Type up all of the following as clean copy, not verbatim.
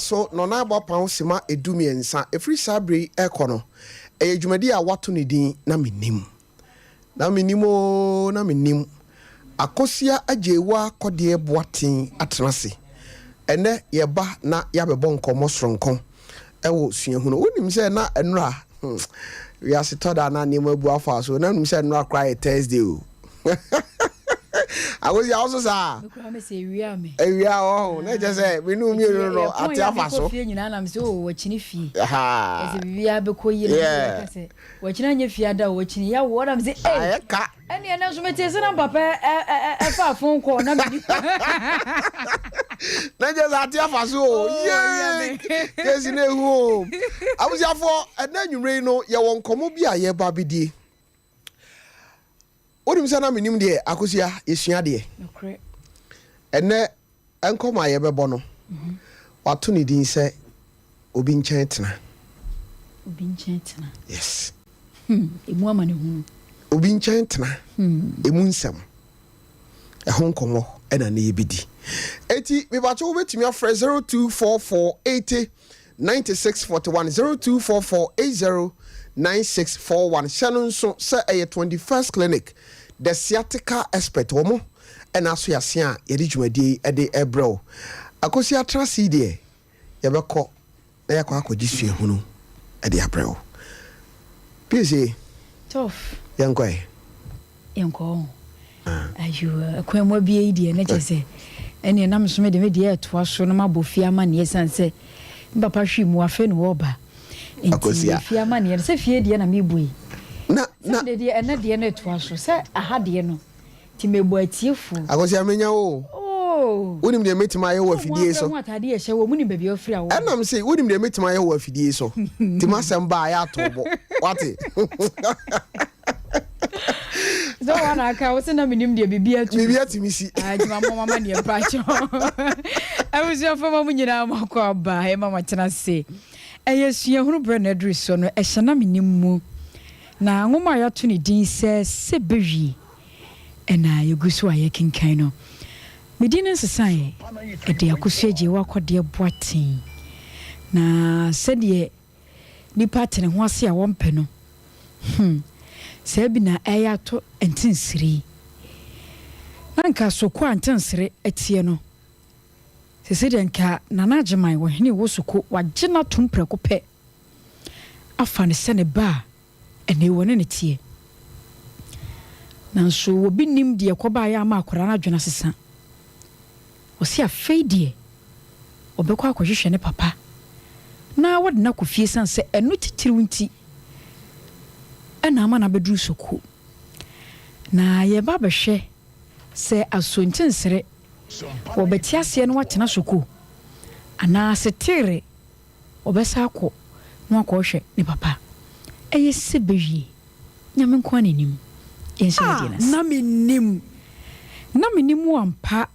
so no na ba pa sima edumi ensa efri sabre ekono ejumadi a wato ne din na menim akosia ajewa kode boaten atenase ene yeba na yabebo nkomo soronko ewo suahuno wonim se na enra we are sitoda na nemu abu afa so na nim se enra cry Thursday o I was also sa ewia oh na je say we no mi no ati afa so fie nyina na me se o wachini fie ese bibia be ko yi na se wachina nya fie ada wachini ya wo na me se eh ka ene na so mete se na papa e fa fon ko na me na je ati afa so ye kesi na hu abusiafo ena nwumre no ye won komo bi a ye ba bidie Odim sana menim de akosia yesua de. Okay. Ene enkoma ye bebo no. Wato ne din se obi nchen tena. Obi nchen tena. Yes. Emu amane hu. Obi nchen tena. Emu nsem. Ehon komo ena na yebidi. Eti me ba cho betimi afre 024480 9641 024480 9641 Shannon so say a 21st clinic the sciatica expert womo and aso yasia yedi dwumadi e de ebro akosi atrasi de yebekọ na yakọ akọji suahunu e de abro pese tof yanko ayu akwamwa bi de na chese ene na msome de me de eto so no mabofia ma ne sanse papa hwi mu afe no oba akosia fia ma ne se fie de na mebui na de ene de na eto so se aha de no ti mebu atiefu akosia menya o wonim de metima ye wo afidie so atade ye hye wo muni baby ofri awo enam se wonim de metima ye wo afidie so ti masem ba ya tobo wate so wana aka wo se na menim de bibia timisi ajima mama ne pacho awusia fama munyina makwa ba e mama tena se eyesua hunu bre na adri so no ehye na menim mu na ngoma ya to ne din se bewi ena yegusu aye kinkan no medina sesan e de akosuaje wakode boaten na sede nipa tene ho ase a wompe no sebi na eya to entinsiri nanka soko antensire etie no sesede nka nanajeman wo hene wo soko wagena tumpreko pe afa ne sene ba ene wone ne tie nanso obi nim de ekoba ya ma akora na dwena sesa osi afeidie obekwa akohwehwe ne papa na wode na kofie sanse enu titiriwunti ena ama na bedru soko na ye ba behwe se asontinsere obetiase no watena soko ana setere obesa akọ no akohwe ne papa eye sebewie nyame nkwa nenim na menim wampa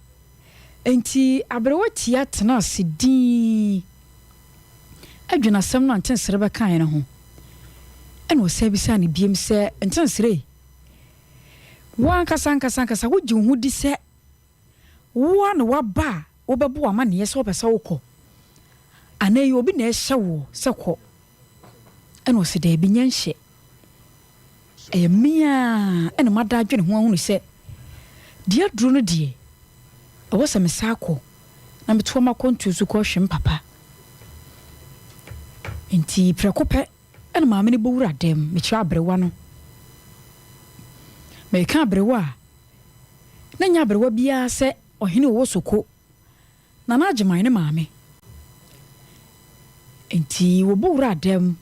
enti abrewa tia tena asedi adwena sam no antensere be kan ne ho eno se bisa ne biem se entensere wan kasa wogi hu di se wo na waba wo bebo ama ne yesa obesa wokọ anayi obi na ehye wo se kọ eno se da bi nyanhye emia ena mada adwene ho ahunu se dia duro no die ewo se mesako na meto ma kontu su ko hwem papa enti prekope ena ma me ne bowura dem me kira abrewa no me ka abrewa na nya abrewa bia se ohene wo soko na na ageman ne maame enti wo bowura dem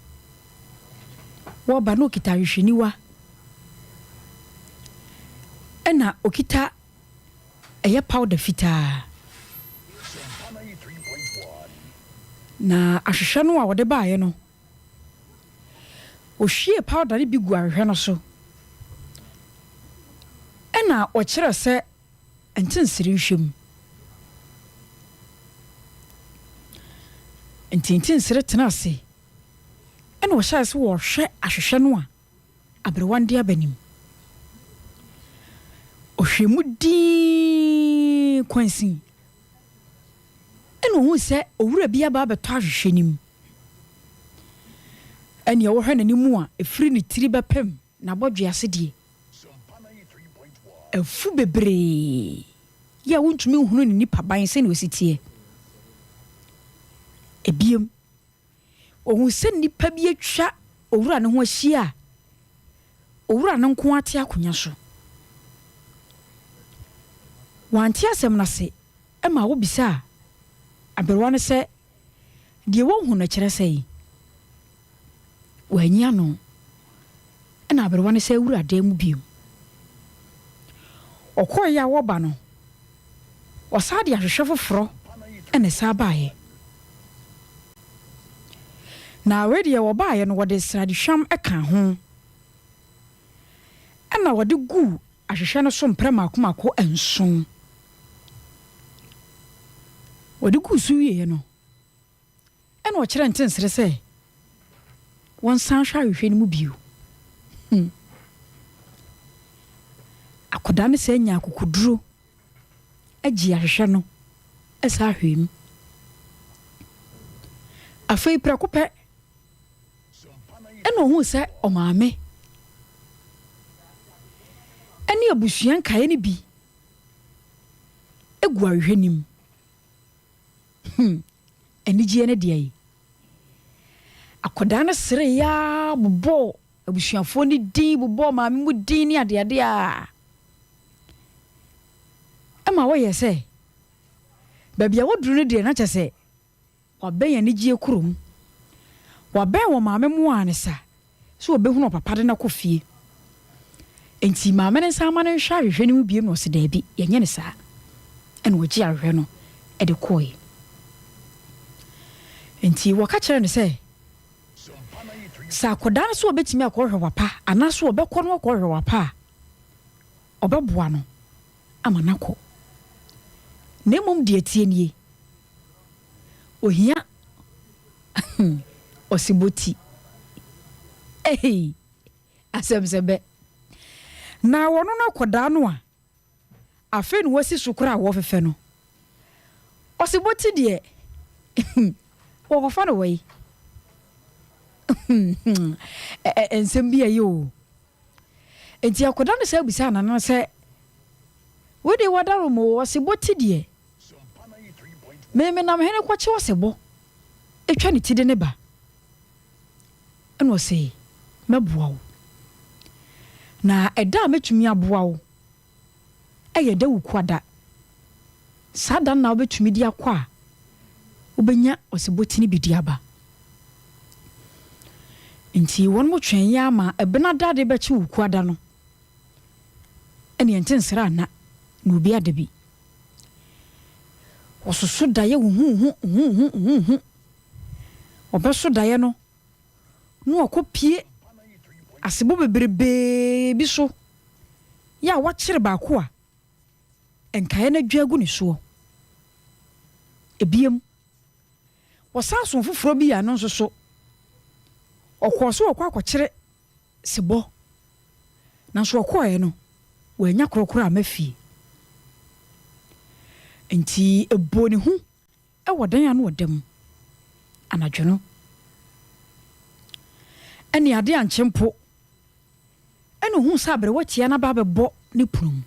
wo ba no kita hwehweniwa ena okita eye powder fita na ahwehwe no a wode baaye no ohwie powder ne bigu ahwehwe no so ena o kire se entinsiri hwem entinsiri tenase ena o hya se wo hwe ahwehwe no a abrewande abanim ohwemu di kwansi ɛna hu sɛ owura bi aba abɛtɔ ahwehwɛ nim ɛne ɛwɔhwɛ n'anim a ɛfiri ne tiri bɛpem na bɔdwe ase deɛ afu bebree yɛ a wontumi nhunu ne nipa ban sɛ ne ɔsiteɛ ebiem ohun sɛ nipa bi atwa owura ne ho ahyia a owura ne nko ate akonya so wanti asɛm na se ɛma wo bisa aberwa ne sɛ deɛ wɔhu no kyerɛ sɛ yi wanya no ɛna aberwa ne sɛ owura dan mu biom ɔkɔɔ yɛ a wɔba no ɔsaa de ahwehwɛ foforɔ ɛna saa baeɛ na wedi ya wɔbaeɛ no wɔde sradehwam ɛka ho ɛna wɔde gu ahwehwɛ no so mpɛ maako nson wɔde gu so wie no ɛna ɔkyerɛ ntensere sɛ wɔnsan hwɛ ahwehwɛ no mu bio akɔda ne sɛ nya akokoduro agye ahwehwɛ no ɛsa ahwɛ mu afei prɛko pɛ ɛna ɔhu sɛ ɔmaame ɛne abusua nkaeɛ no bi egu ahwehwɛ nim anigyeɛ no deɛ yi akɔda no sere ya bobɔ abusuafoɔ no din bobɔ maame mu din ne adeade a ɛma wɔyɛ sɛ baabi a wɔduru no deɛ na kyɛ sɛ wabɛn anigyeɛ kurom wabɛn wɔ maame mu a ne sa so wɔbɛhunu ɔpapa de no kɔ fie enti maame ne nsa ama no nhwɛ ahwehwɛ no mu biem na ɔse daabi yɛnyɛ ne saa ɛna wɔgye ahwehwɛ no ɛde kɔɔe enti wɔka kyerɛ no sɛ sɛ akɔda no so wɔbɛtumi akɔhwɛ wapa anaasɛ wɔbɛkɔ no akɔhwɛ wapa a ɔbɛboa no ama no akɔ na mmom deɛ tie nie ohia osiboti asɛm sɛ bɛ na wɔno no akɔda no a afei no wasi so kora a wɔfefɛ no osiboti deɛ wɔkɔfa no wɔyi nsɛm bi ayɛ o enti akɔda no sɛ abisa nana sɛ wode wadaro mo osiboti deɛ meme nam hene kɔkye wɔsebɔ etwa ne tide ne ba ɛna ɔsɛ mɛboa wo na ɛda a mɛtumi aboa wo ɛyɛ da wo kwada saa da na wobɛtumi di akɔ a wobɛnya ɔsebɔtini bi di aba nti wɔn mo twɛn yɛ ama ɛbɛna da de bɛkye wo kwada no ɛne ɛntensere ana na obi ada bi ɔsoso daeɛ huhuhuhuhuhu ɔbɛso daeɛ no na ɔkɔ pie asebɔ bebrebee bi so yɛ a wakyere baako a ɛnkaeɛ no adwa agu ne soɔ ebiem wɔsa so foforɔ bi a no nso so ɔkɔɔ so ɔkɔ akɔkyere sebɔ nanso ɔkɔɔɛ no wɔanya korɔkorɔ a mafie nti ebo ne ho ɛwɔ dan ano wɔ dam anadwo no ɛne ade ankyempo ɛne hu sɛ abrɛ wɔtia na ba bɛbɔ ne punum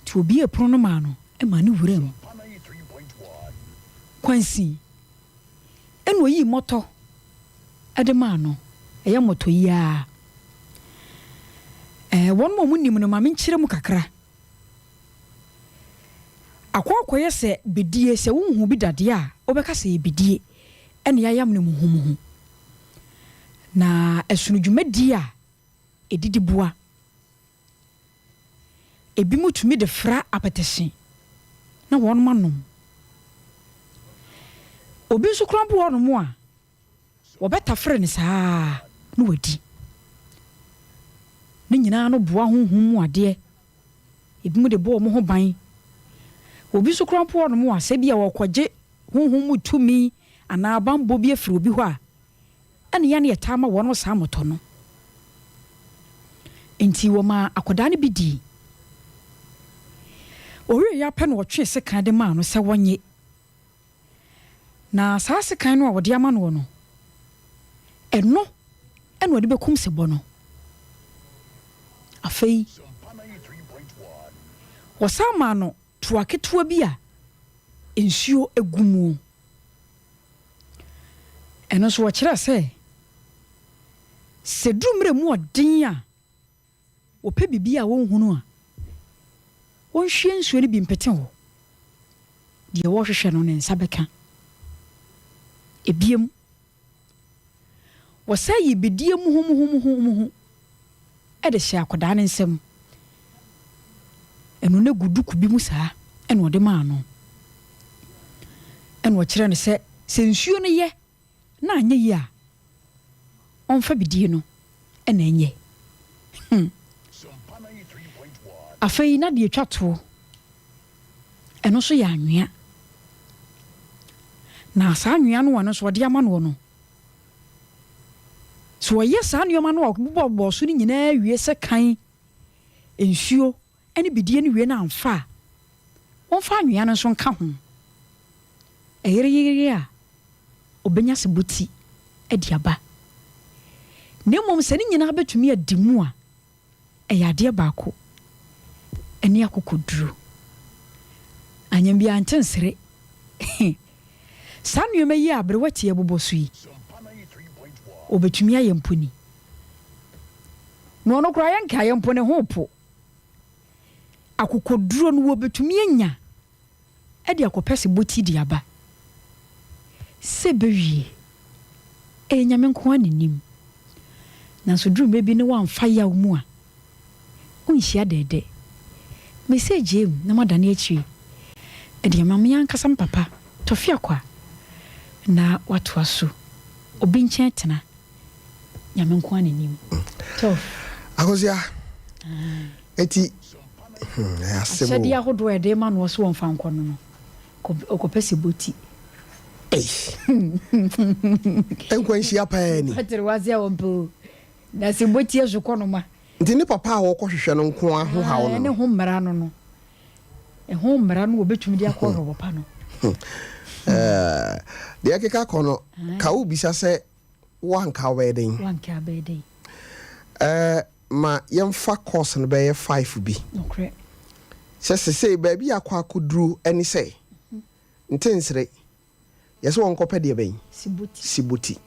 to obi epono no ma no ɛma ne wura mu kwansi ɛne oyi mɔtɔ ɛde ma no ɛyɛ mɔtɔ yi a wɔn mo nim no ma menkyerɛ mu kakra akɔkɔyɛ sɛ bedie sɛ wonhu bi dadeɛ a wobɛka sɛ bedie ɛne yɛayam no muhumuhu na ɛsono dwumadi a ɛdidi boa ebi mu tumi de fra apɛtɛhye na wɔn ma nom obi nso krampo wɔn mo a wɔbɛtafre ne saa na wadi ne nyinaa no boa honhom mu adeɛ ebi mu de boa mo ho ban obi nso krampo wɔn mo a sɛ bi a wɔkɔgye honhom mu tumi ana bambo bi afiri obi hɔ a ɛne ya ne yɛtaa ma wɔn saa motɔ no nti wɔma akɔdaa no bi di Ori ya pen wo twe sekan de ma no se wonye. Na saa sekan no a wo de ama no no. Eno wo de bekum se bo no. Afei wasama no tuaketua bi a ensuo egumu. Eno so wo kira se dumre mu odin a wo pe bibia wo hunu a won hwie nsuo ne bi mpete ho de wo hwehwe no ne nsa beka ebiem wo sayi bidie mu e de hye akoda ne nsem eno ne gudu kubi mu saa eno de ma no eno kire ne se nsuo ne ye na anye yi a onfa bidie no ena enye afei na de twato eno so ya anwea na saa anwea no wano so de ama no no so ye saa anwea no bobbo so ni nyina wie se kan ensuo ene bidie no wie na amfa onfa anwea no so nka ho eyere a obenya se buti ediaba nemom se ni nyina betumi adimu a eyade baako eni akokoduru anyambia antensere sanu me yi abrewati ebobosu yi obetumi ayemponi no kura yanka ayempone hopo akokoduru no obetumi anya edi akopese boti diaba sebewie enyame nko anenim na so duru mebi ne wamfa ya mu a unhia dede message na madane achi edi mama yankasa papa Tofiakwa na watu aso obi nchen tena nyame nko anenim to akozia eti asemo asedi ahodo ede ma no so wonfa nko no okopese boti enkwanhia paani patere wazia wompo na se boti ezuko no ma nti ne papa a wokɔhwehwɛ no nko aho hawo no ne ho mmara no ho mmara no obetumi de akɔhɔ papa no de akeka kono ka wo bisa sɛ wanka weden ma yemfa course no be 5 bi okay sɛ baabi akɔ akoduru ani sɛ ntensere yɛsɛ wɔnkɔpɛ de bɛn sibuti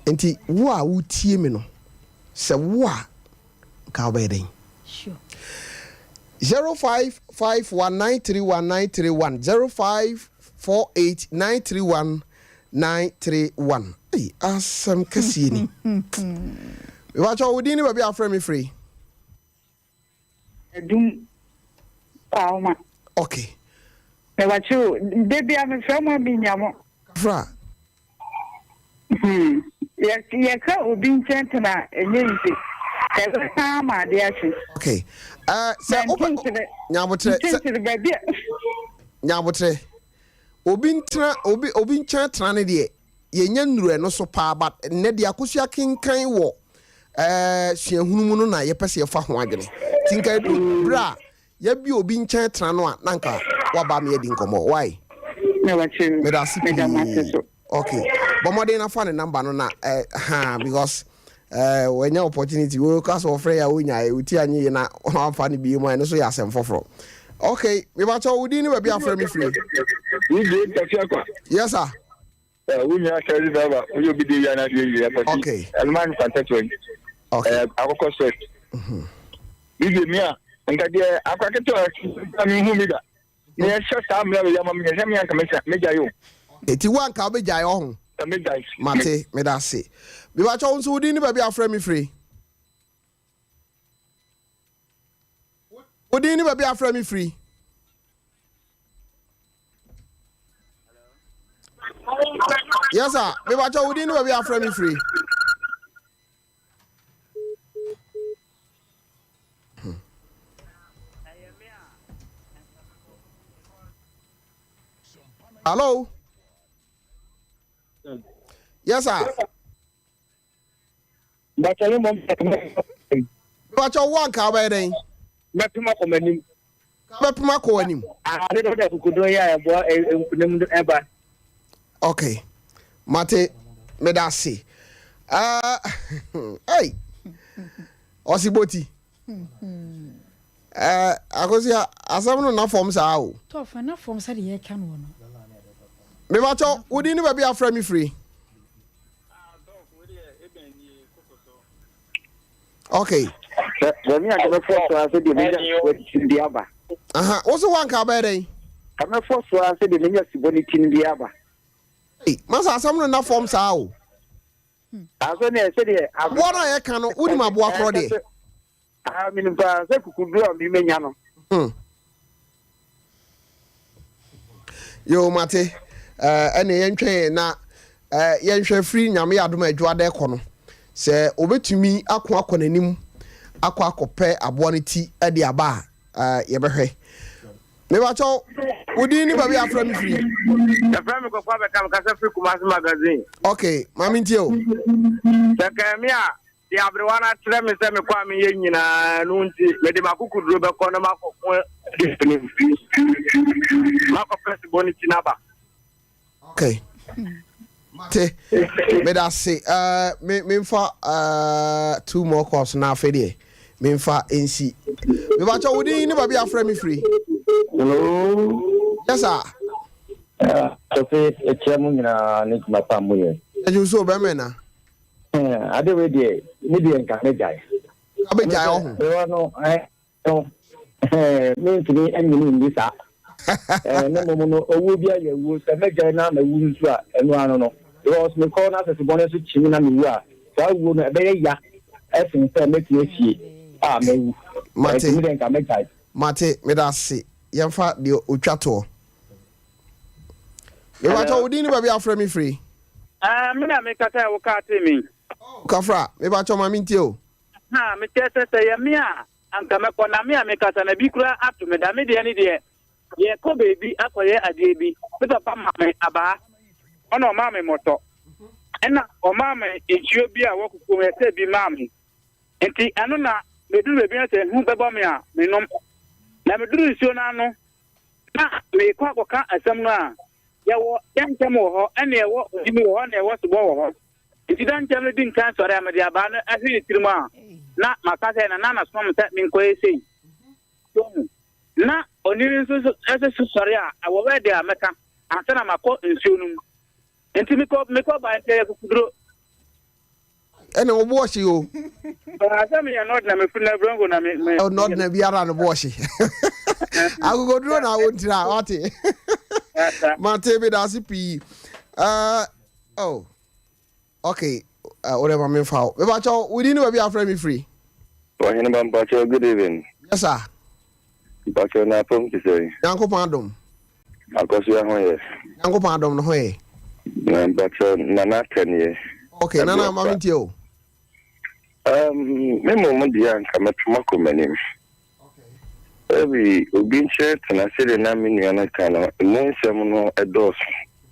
enti wo a wotie me no sɛ wo a ka weden sure 0551931931 0548931931 hey asam kasie ni we watch all within be afra me free edum pauma okay me watch you baby am frama bi nyamo fra ye ka obi nchentena enye nti ka ma de achi okay say nyabotre nyabotre obi nchentena ne de yenya nnuru eno so pa but ne de akosua kenkan wo suahunu no na ye pese ye fa ho adwene tinka du bra ya bi obi nchentena no a nanka waba me edi nkomo why me wachi me da sipi okay but more than a number no na because when your opportunity we cause of free unya uti anyi na amfa ne bi mu no so ya asem foforo okay me ba cho wudi ni ba bi afra me free we dey Tofiakwa yes sir unya carry baba we be dey na dey airport okay elman contact we okay akoko sweat we dey me a nka dey akwaketo ami hu mi da me short am na ya mam me me anka me ja yo eti wan ka be jai ohun me dai mate me da se me ba cho nso wudi ni ba bi afra me free wudi ni ba bi afra me free yes sir me ba cho wudi ni ba bi afra me free hello yes sir batale mom Pacho one ka ba den metuma ko Menim bepema ko anim ade do da kukudo ya ebo enkunem eba okay mate me da se hey osiboti akosia asam no na form sa o to fa na form sa de ye ka no no me ba cho wodi ni ba bi afra me free okay Rami akaba force ase de meja siboni aba aha wo so wan ka ba den kama force ase de meja siboni tindi aba hey masa asam no na form sa o aso ne ese de abo na ye ka no wodi ma bo akro de minim pa se kukudu am bi menya no yo mate ene yentwe na yenhwe free nyame adom adwa de kɔ no se obetumi akɔ nanim akɔpɛ aboa ne ti ade aba ye behwe me ba cho wodi ni ba bi afra mi free ya fra me ko fa be kam ka se free Kumasi magazine okay mami ntio se ka mi a ya abrewana tre me se me kwa me ye nyina no nti me de makukuduro be kɔ na makɔko makɔpɛ siboni tinaba okay te me da say me mfa 2 more calls na afede me mfa nsi me ba cho wodi ni ba bi afra mi free hello yes sir Tofi echemu nyina ni kumapa muye eju so be me na ade we de ni de nka me jai abejai ohun no me ntini enyi ni sa no mo no owo bia ye wo se me jai na ma wu nsu a eno ano no because me call na se bonus chimi na me wu a sa wu no ebe ya esin se me tie fie me wu mate me de nka me jai mate me da se yemfa de otwato me ba cho wodi ni ba bi afra mi free me na me kata wo ka te mi kafra me ba cho mami ntio ha me tete se ya mi a anka me ko na me kata na bi kura atu me da me de ni de ye ko baby akoye ade bi me papa mama aba ono mama moto ena o mama ejuo bi a wokuku me se bi mama enti anu na me duru bi ate hu bebo me a me nom na me duru sio na anu na me ko akoka asam no a ye wo yantem wo ho ena ye wo dimi wo ho na ye wo so wo ho enti dan tem din kan sore am de aba na ahiri tirima na makase na na som se min ko ese na oniri nso ese sore a awo we de ameka ansana makọ nsuo num enti me ko ba ente kuduro ene wo bo shi o asa me ya not na me funa brongo na me not na biara no bo shi agogo duro na wontira wate mate be da sipi oh okay whatever me foul we ba cho we didn't be afraid me free Well, good evening. yes sir But you're not from to say. yanko pandom Because you are here. yanko pandom no he But Nana 10 years. okay nana mami ntio Me moment the young come to Menim. Every Ubin shirt and I said, and I'm in your kind of no seminal a dose.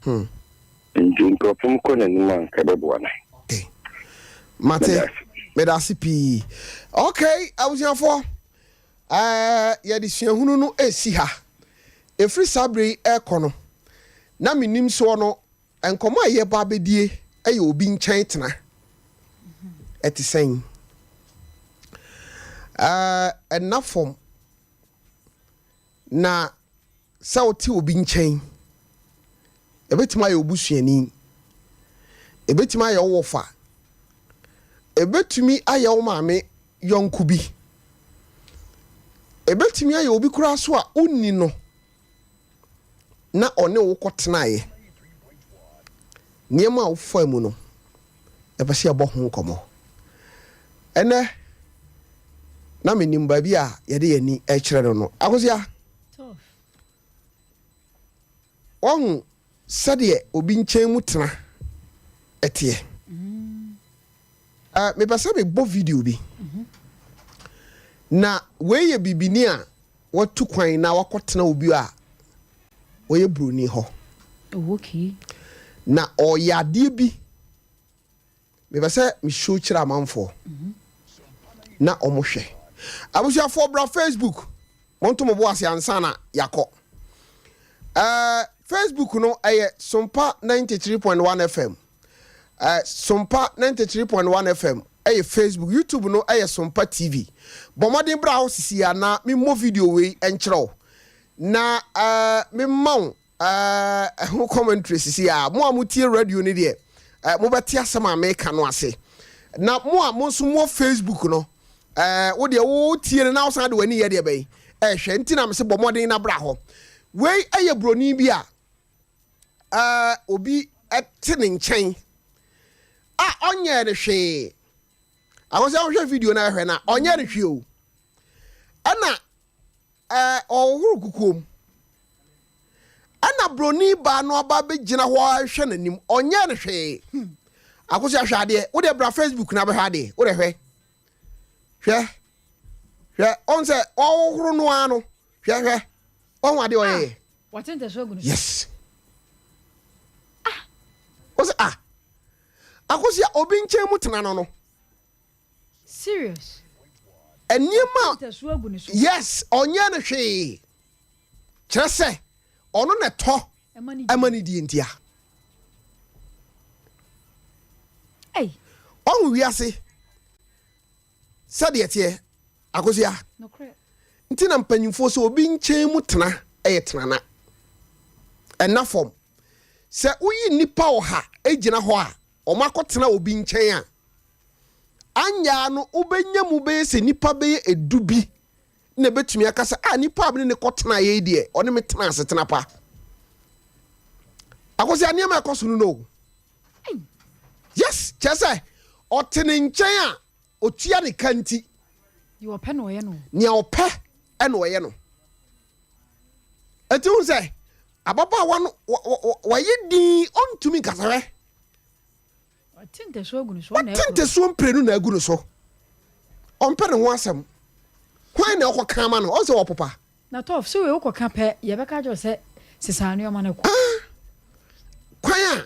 In Kopum Conan man, Kababuana. okay mate me da sipi okay I was here for ya di hunu no esi ha efri sabre ekono na menim so no enkomo aye ba bedie aye obi nkyɛn tena etisen enafom na sauti obi nkyɛn ebetima aye obusuani ebetima aye wofa ebetumi aye wo maame yonku bi ebetumi aye obi kura so a onni no na one wo kɔtenae niema wo fa mu no ebese abo ho nkomo ene na menim ba bi a yede yani e kyerɛ no akosia on sade obi nkyɛn mu tena etie me pasa me bo video bi na we ye bibini a watu kwan na wakɔtena obi a we ye broni ho okay na oyade bi me pasa me show kyerɛ amanfo na omohwɛ abusuafo bra Facebook monto mo boase ansana yakọ Facebook no Sompa 93.1 FM Sompa 93.1 FM Facebook YouTube no Sompa TV bomodin bra ho sisi ana me mo video we enkyerɛw na me maw ho commentary sisi a mo amutie radio ni de mo beti asema America no ase na mo nso mo Facebook no wo de wo tie na wo san de wani ye de bai hwe nti na me se bomodin na bra ho we broni bi a obi etene nkyɛn onye ne hwe awo se hwe video na hwe na onye ne hwe o ana ohuru kukom ana broni ba no aba be gina ho ahwe nanim onye ne hwe akosi ahwe ade wo de bra Facebook na be hwe ade wo de hwe on se ohuru no ano hwe on ade oye what in the so good yes Ose akosi obi nche mu tena no serious eniema the so good yes onye ne hwe kire se ono ne to amani di ntia on wiase sade tie akosi a no correct ntina mpanyimfo so obi nche mu tena tena na ena form se uyi nipa oha ejina ho a omakotena obi nchen a anya no ubenya mu be se nipa be edubi na betumi akasa nipa abne ne kotena ye de one me tena asetena pa akosi aniam akoso no yes chese otene nchen a otua ne kanti you open no ye no ni ope eno ye no eti unse ababa wano wayedi ontumi kasare atinte so agu no so na atinte so mprenu na agu no so ompere ho asem kwan na okoka ma no o se wopopa na tof so we okoka pe ye beka jo se sisane o ma na ko kwan a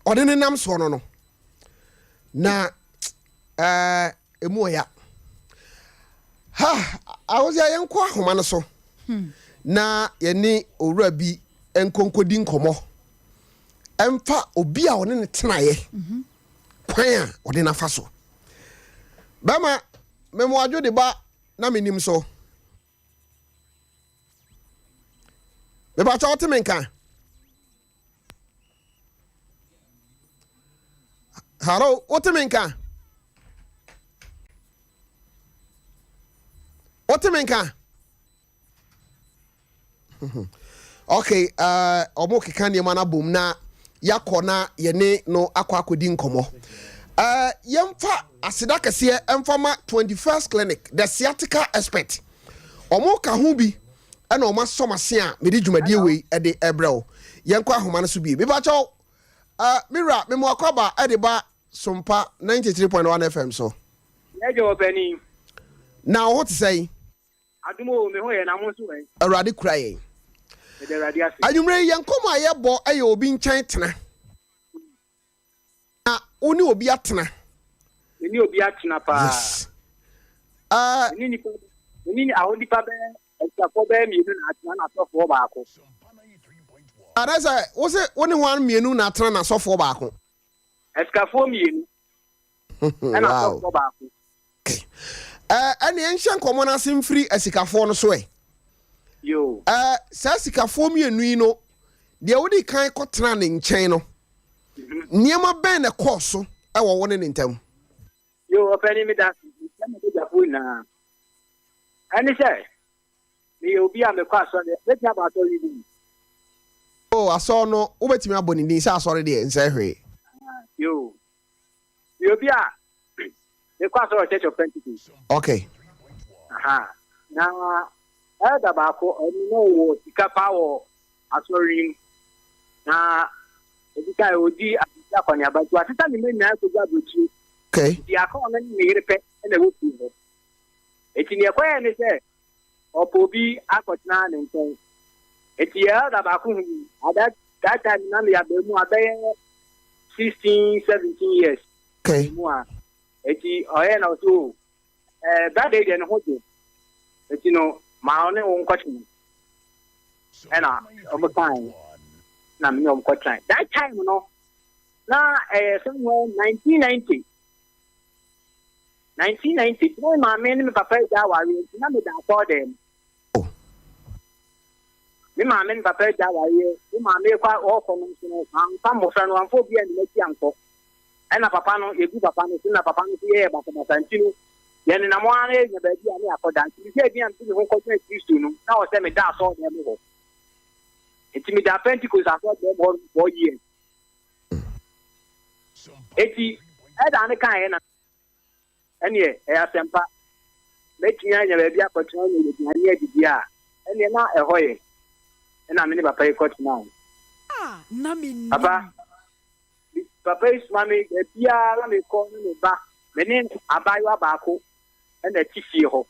ode ne nam so no na emu ya awozia yenko ahoma no so na yeni owura bi enkonkodi nkomo emfa obi a woni ne tenaye kwan a wode na fa so bama memo adwo de ba na menim so me ba cha otemenka haro otemenka okay omo keka ne ma na bom na yakona yene no akodi nkomo yemfa asida kese emfa ma 21st clinic the sciatica expert omo ka ho bi na omo somase a me di dwumadie we e de ebrel yenko ahoma no so bi me ba chaw mira me mo akwaba e de ba Sompa 93.1 FM so Ejo Penny now what to say adumo me ho ye na mo so we awrade kuraye de awrade ase anyumre yenkom ayebo aye obi nkyɛn tena na oni obi atena ni obi atena pa yes ni ahodi pa be ekafo be mienu na atena na sofo baako arasa wo se woni ho an mienu na atena na sofo baako ekafo mienu na sofo baako ani enhye nkomo na simfiri asikafo no so yo sa sikafo mienu yi no de wodi kan kotena ne nkyɛn no niema ben na course e wo woni ne ntam yo openi mi da me de jafu na ani say me obi a me kwa so de let me about all you oh aso no wo betimi aboni ni sa asore de nsa hwe yo obi a me kwa so church of Pentecost okay na elder baako oni no wo sika power asorim na edika odi abia kwanya batu atita ni me na ko gba bochi okay di aka ona ni me yerepe na wo fu ho eti ne kwaya ni se opo bi akotna ne nten eti elder baako hu that time na me ya be mu abaye 16 17 years okay mu a eti oye na so that day den ho do eti no ma one wo nkɔtwe ɛna ɔmo kan na me ɔmo kɔtwe that time no na somewhere 1990 no ma me ne me papa ja ware na me da for them me ma me ne papa ja ware me ma me kwa ɔkɔ no so am mo fra no am fo bia ne mati ankɔ ɛna papa no egu papa no na papa no yɛ bata ntino yɛ ne na mo ara yɛ ba bia ne akɔda ntino sɛ bia ntino ho kɔtwe Kristo no na wɔ sɛ me da so dem ho enti me da Pentecost afɔ dem ho 4 years eti ɛda ne kan yɛ na ɛne ɛyɛ Sompa metinya nya ba bia akɔtwe no yɛ diane adidi a ɛne na ɛhɔ yɛ ɛna me ne papa yɛ kɔtwe na me Papa is mommy, the Pia, let me call me back. Menim, Abayo Bako, and the Tiffy ho.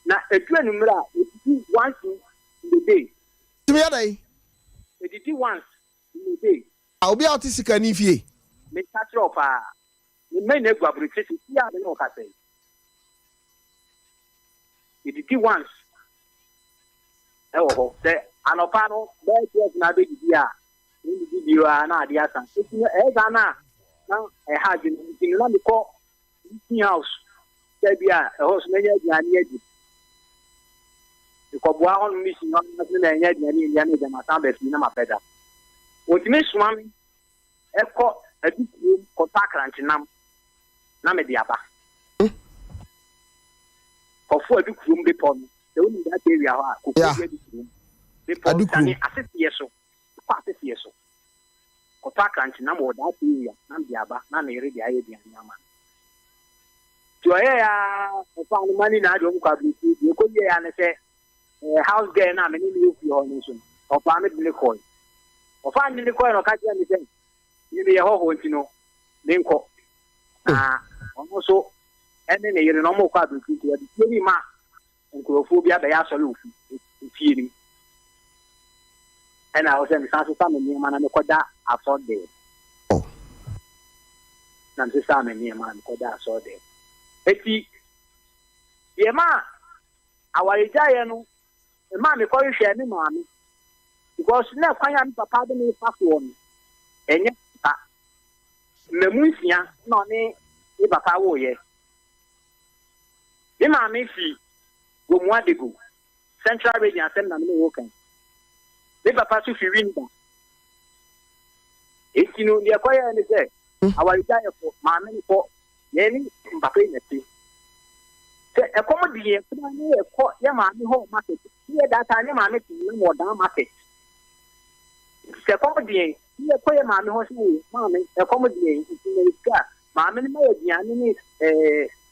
Now, a number, it did once in the day. To me, day. It did once in the day. I'll be out to see an if ye. May catch off, you may never have retreated. Yeah, I know what I say. It did once. Oh, say, Anopano, there's not a big you are not the answer. It's now I had in the call house. There be a host many the Cobuan missing on the yet any than my son, but no better. What Miss Swami, Echo, a big room, contact and Namediaba. For 4 big room before me, the only that area could be before I assist yes so. Yes, so. Kopa kanchi na mo that area na biaba na na ere dia ye dia nyama. To ya ofa no mani na adwo kwa bi e ko ye ya ne se house girl na me ni you fi ho no so. Ofa me de ko. Ofa ni de ko no ka je ni se. Ni be ho ho ntino. Ni nko. Ah, ono so ene ne yere no mo kwa bi ti e di ma nkrofo bia be ya so lu fi ni. And I was in San Simon, man, and the Koda, I thought there. Oh, Nancy Simon, near man, Koda, saw there. Eti, dear ma, our Italian, the man, call you share me, mammy, because now I am papa, the me pass one. And yet, the Musia, no, me, if papa were ye. The mammy, see, go one day go. Central Radio, send them no working. The papa to Firinda. If you know the acquire and say, our retire for mammy for Yenny Papa in the tea. A comedy, a mammy home market. Here that I am mammy more down market. It's a comedy, here acquire mammy horse, mammy, a comedy in the car. Mammy, my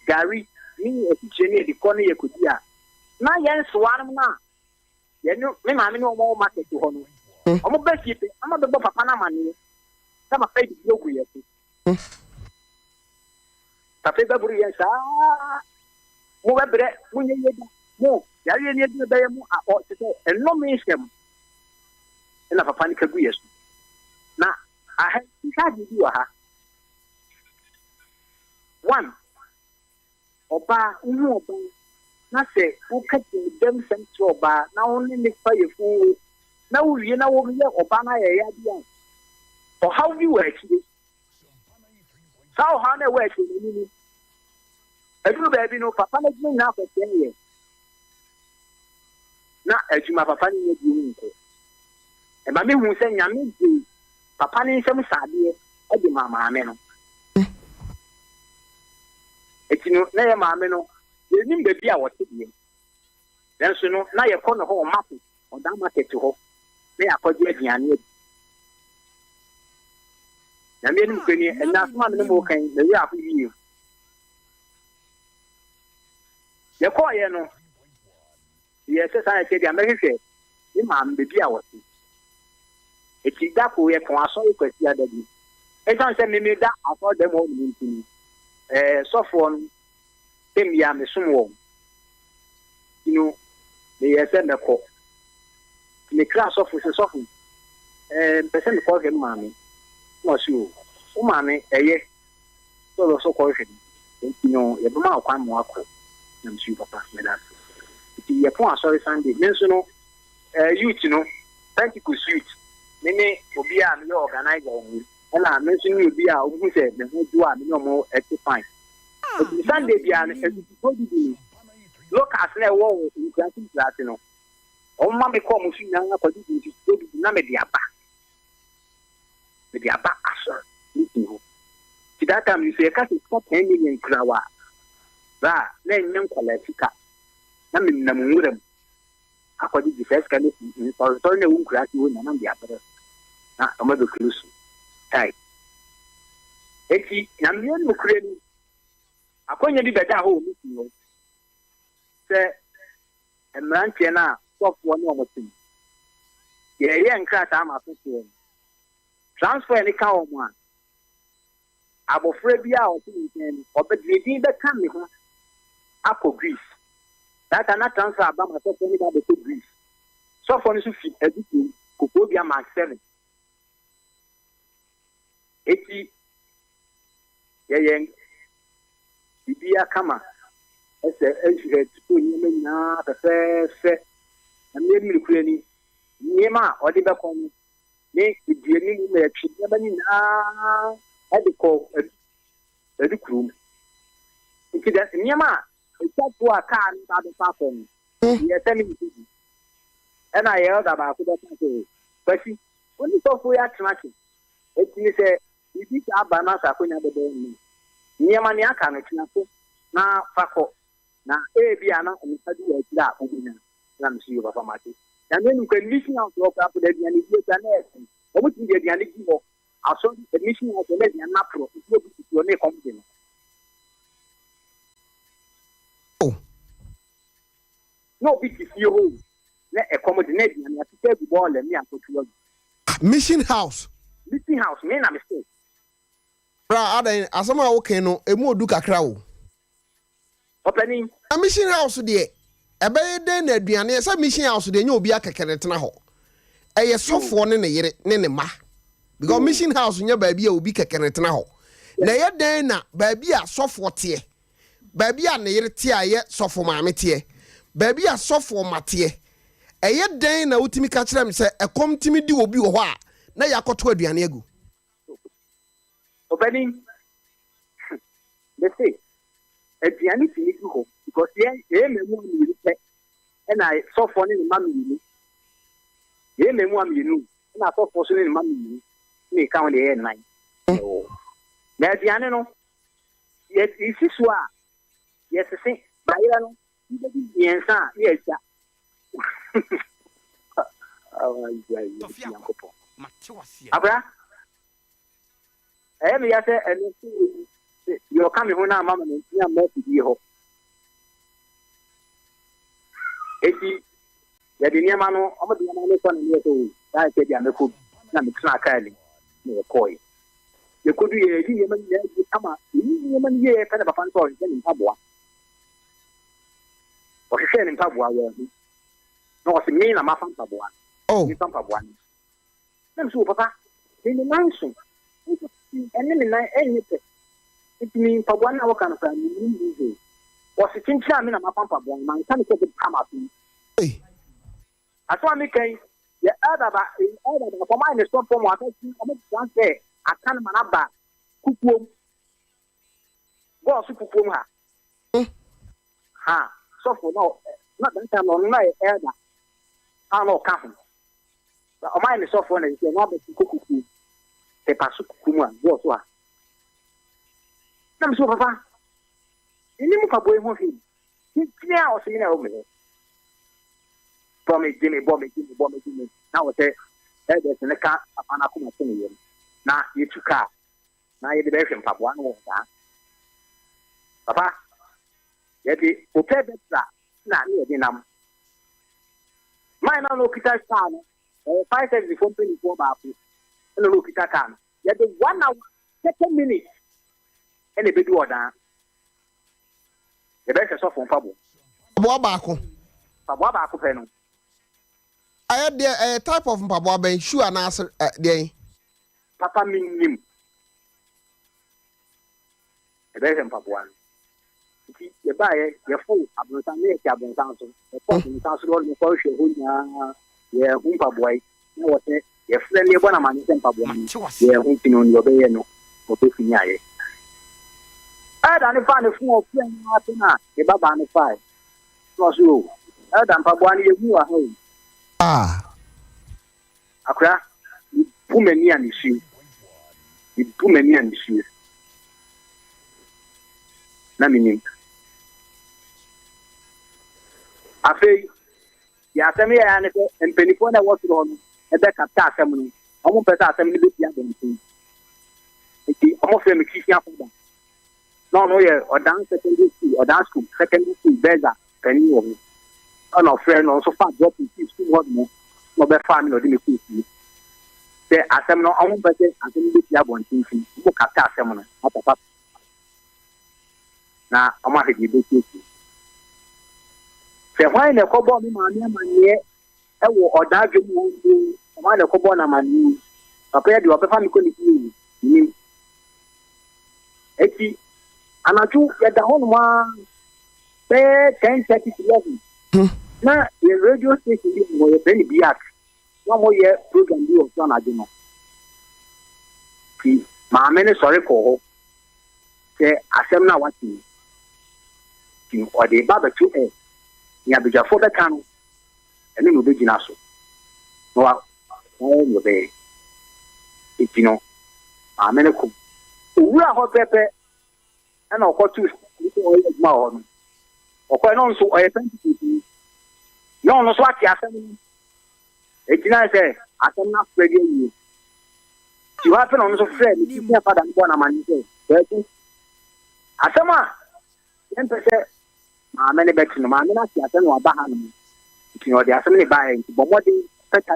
Gary, me a teacher near the corner you could hear. Now, yes, one now. Me mammy no more market to honor. I'm best keeping. I'm not the papa money. Some are paid to go with Papa Burian, more bread when you more. There is a day more and no means them. Enough of panic agrees. Now, I have decided you are one. Oba, no. Na say who catch them central bar now only make fire fool. Now you know over here Obama ya. For how you work it? How hard work it? I do baby no papa let me now for 10 years. Now as you my papa need you. And mammy who say yammy papa need some sadie at the mamma meno. It's no near mamma. You need to be our city. Then, so now you're calling the whole market or that market to hope. They are for the Yanni. The Menim Penny and last month no more can the year for you. The choir, no. Yes, I said, the American, the man be our city. It's that way, I saw you question the other day. As I said, me that I thought them all meeting. Soft one. Ya me sumo you know they send a call the class of person call him mommy was you mommy so call him you know you don't know I'm more I'm sure papa me that nti ye pon asori Sunday me nso no youth no Pentecost youth me obi a me organizer on na me nso ni obi a obu se me ho do a me no mo fine Sunday bia no go di locals na wo inclusive class no o ma me come fi na kwa di na me dia ba asor nti that time you say ka 10 million krawa ba na nyen kwalatika na me na munwuram akodi di first kind so na wo nkra ti wo na dia ba na o ma do close tai eti na me no kure ni akonya di beda ho mi ti no se emrantie na sofo ni omotin ye nkra ta ma so transfer ni ka o mu a abofra bi a o tin ni obedidi be kan ni ho akọ Greece that na transfer aba ma so ni ba be Greece so for ni so fi eduku kokko bi ama 7 eti ye bibia kama ese ehwe tutu nyeme na pepefe na mmiri kure ni nyema odi be kono ni die ni me atwi nyeba ni na ediko edikurum nti da nyema etapo aka ni ba do papo ni ye temi ni ena ye da ba ko da so basi oni so fo ya traki eti se bibi ka ba na sa konya be ni nyema ni aka no tinafo na fako na bia na omsadi ya kila ogunya na msiyo papa mati na menu kwa mission out of up the diani dia na esi omuti dia diani gibo aso the mission out the dia na pro so bi to ne kombe no bi ti fi ho na e komode na diani atike bi ball le mi akotuo mission house me na mistake bra adan asama wo ken no emu odu kakra wo opening a mission house de ebe de na aduane sa mission house de nya obi akekere tena ho eye sofo ne ne yere ne ne ma because mission house nya ba bi a obi kekere tena ho na ye den na ba bi a sofo te ba bi a ne yere te a ye sofo maame te ba bi a sofo mate eye den na utimi ka kire me se ekom timi di obi wo ho a na yakoto aduane agu opening let's say aduane ti ni ho because ye memu ni pe na so for ni mama ni ye memu am yenu na so for so ni mama ni ka won de ye 9 na aduane no ye isi so a ye sese bayira no ndi yensa ye ja Tofiakwa Matewasi abra me ya se ene yo ka me ho na mama ni ya ma ti ho eti ya de niam no o de niam no so na ni to da ke dia me ko na me tna ka ni me ko ye ko du ye di ye man ye kama ni man ye ka da papa nto ye ni mpaboa o se ni mpaboa ye no o se mi na ma fa mpaboa ni mpaboa ni nem so papa ni nanso ene ni na enyi pe eti mi mpaboa na wo kan fa ni ni o se tincha mi na ma fa mpaboa man kan ko be kama fi atwa mi kan ye ada ba for my stop for mo atati o me plan say akan manaba kukuom go su kukuom ha so for no na dan time no na e ada ano ka ho o my so for na say no be kukuom e pa su kukuom go so na mi so papa ini mu ka boy ho fi ni a o se mi na o me bomb me na wo say there's an car apana kuma tuni na yetuka na ye de be hwem paboa no wo da papa ye di o pe betra na ni ye di nam mai na no kita sta no 5 seconds before 24 ba pu no kita kan ye di 1 hour 30 minutes ene be di oda ye be se so fon paboa ba ko pe no I had a type of mpaboa ben shoe and answer dey papa Menim ebe mpaboa nti ye ba ye fo abonsan ne ye abonsan so ye fo abonsan so no ko hwe ho nya ye hu mpaboy na wo se ye fre ne bo na ma ne mpaboy ye hu tinu ni obeye no obefi nya ye ada ne fa ne fun o fi nya atena ye baba ne fa no so ada mpaboy ne ye hu wa ho akra pu meni an issue pu meni an issue na Menim afei ya asem ya ne empenifo na wo so no e be kapta asem no omo pesa asem ne be tia dem tin enti omo fe me kisi afoda no ye odan secondary school beza kani wo no friend no so far drop in school what no be family no dey me kisi se asem no omo pese asem be tia bon tin mo kapta asem no papa na omo ahedi be kisi se why na kobo mi ma amanye e wo odadwe mu why na kobo na mani papa ya di opefa mi ko ni eti anaju ya da hon ma be 10:30 na the radio station bi mo ye beni biak wa mo ye program bi o so na je no ki ma me ne sori ko ho se asem na wati ki o de baba tu ya bejafo be kan ene no be gina so no wa no be itino amene ko owura ho pepe ana okotu ko o ma ho no okọ no so o ye penti no so ati asem etina se asem na frege yi ti wa pe no so frege ni ti apada nbo na mani se be asema yen pese amene beti no amene ati asem no aba ha no ti no de asem ne ba e bo modi peta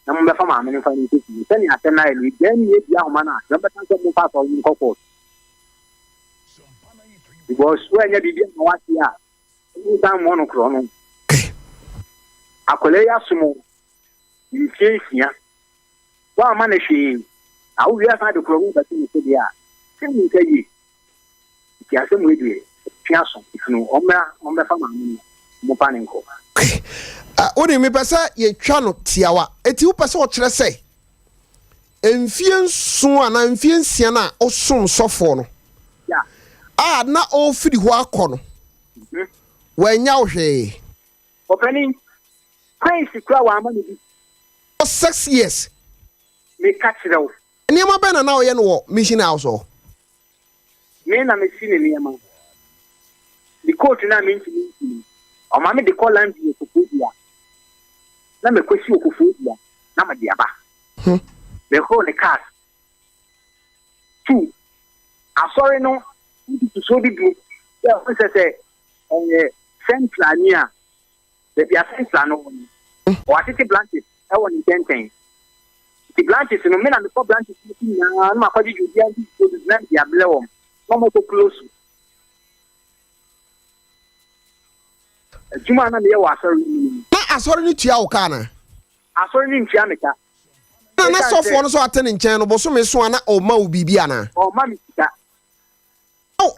na mo be fa amene fa ni ti se ni asem na e ni de ni e bia ho ma na na beta so mo pa so ni kokko because when you be no what ya you dan mo no kro no akole ya sumo nfia wa ma na hwe a wo ya sa de kro wo ba ti se dia se ni ka yi ti asem we die fiaso ifunu omra fa ma mo pa ne nko oni me pesa ye twa no tiawa eti wo pesa wo kire se emfie nso ana emfie nsia na osom sofo no na o firi ho akọ no wanya wo hwe openi prince kura wa ama ni 6 years me kachira wo niam ba na o ye no wo mission house o me na me sine niam the court na me ntimi o ma me de call land ye kofodia na me kwesi okofodia na ma dia ba the whole the cast 2 asori no to so di do ya o se central nia the bia central no o atiti blanket e won intenten the blanket no me na the blanket ni na ma kwa di judia di so di na dia blewom no mo to close juma na me wa asori ni tua o kana asori ni ntia meka na sofo no so atene nchen no boso me so ana o ma o bibia na o ma mi sika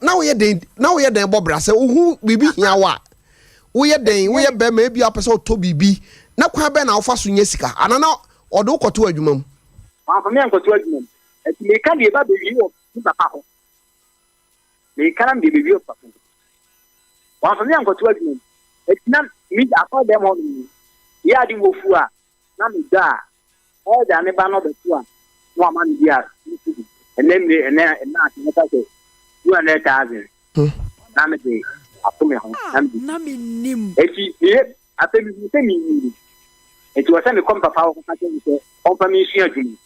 na we den bobra se uhu bibi hia wa we ye be ma bia pese to bibi na kwa be na ofa so nya sika ana na odo koto adwuma mu fa me ankoto adwuma mu eti me ka de ba bebi wo papa ho me ka na bebi wo papa wa fa me ankoto adwuma mu eti na mi afa dem ho ni ya di wo fu a na me da o da ne ba no be fu a no ama ni dia ene na ati ne ka se 200,000 na me de apome ho na Menim eti ye apemi se mi eti wa se me kom papa ko ka se on pa mi sua dwumi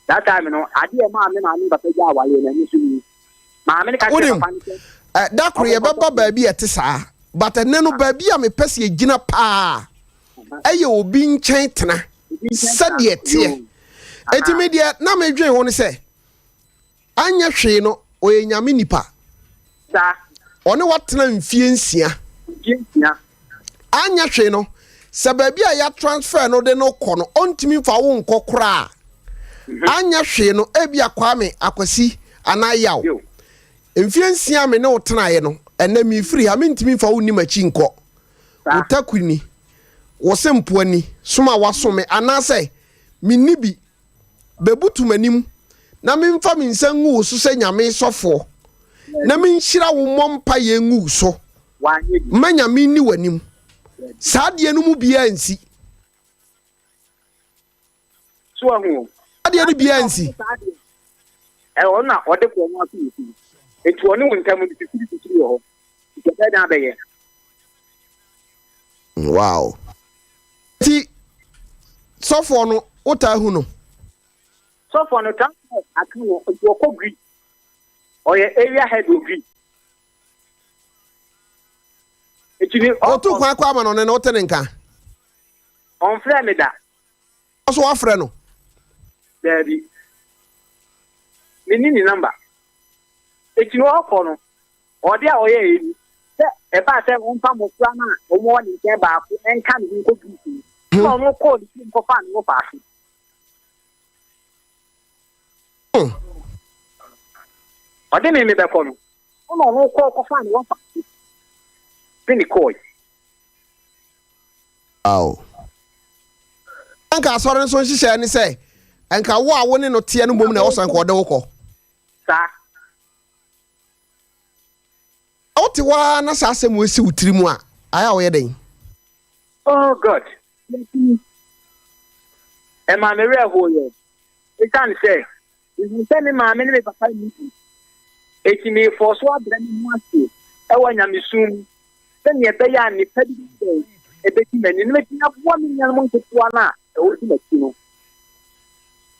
that time no ade e ma me na me papa ja wale na mi sumi ma me ka se papa ni da kro ye baba baabi ete saa but ene no baabi a me pese ye gina pa eye obi nchen tena sade ete eti me de na me dwen ho ne se anya hwe no oye nyame nipa sa one watena mfie nsia anya hwe no se baabi a ya transfer no de no kɔ no ontimi fa wo nkɔ kora anya hwe no ebia kwame akwasi anayaw mfie nsia me ne wotenaye no ene me free ha me ntimi fa woni machi nko wotakuni wo sempoani soma wasome anase minni bi bebutu manim na memfa me nsangu so se nyame sofo na menhyira wo mompa ye ngu so manya minni wanim saade no mu bia nsi so ahu saade no bia nsi ona ode ko mo afi etu oni wontam bi tiri ho ikebe na beye wow ti sofo no ota hu no sofo no tan akwo ko gri oye area head ogri etini otu kwa kwa ma no ne no tene nka on frɛ me da so wa frɛ no daddy ni number etini okɔ no ɔde a ɔyɛ eni sɛ ɛba sɛ wonfa mo kura na ɔmo wɔ ne nkyɛn baako ɛnka ne nko bi so ɔmo kɔ ne nko fa ne fa afi ɔde me bɛkɔ no ɔmo kɔ fa ne fa afi fini kɔ aw anka asɔre nso nhyehyɛ ne sɛ anka wo a wo ne no tie no bom na wo san kɔ de wo kɔ sa wote wa na sa asɛm wesi wutiri mu a aya wo yɛ den oh god ma me re ho ye e kan say you tell me ma me ne papa ni eti me for so abra ni mu ase e wa nyame sum se ne be ya ni padi e be ti mani ne ti abo mi nya mo nketua na e wo ti mati no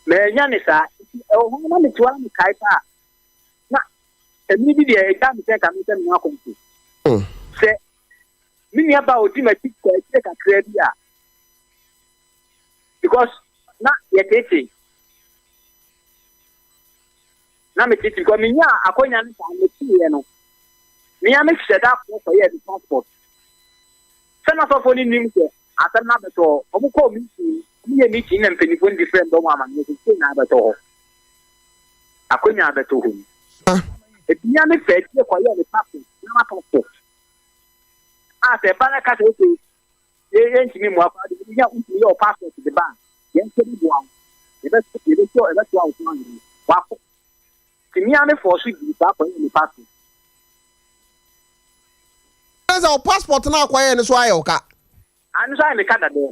me nya ne sa e ho na me tuwa me kai pa na e mi bi de e ka me se ka me se me akonto se mi ni aba odi mati ko e se ka kra bia because na ye tete na me tete ko me nya akonya ne sa me tie no me ya me sheda ko ye the passport se na so ni nim ke ata na beto omo ko mi ti mi ye mi ti na mpanifo different do mama ne se na beto akonya beto ho e bia me fe tie ko ye the passport na ma passport se ba na ka se ye ntimi mo afa de ya unti ye passport de ba ye ntimi bo am e be so awu plan ni wa ko timi ame for so di ba ko ni passport eza o passport na akwaye ne so ayo ka anu so me ka da de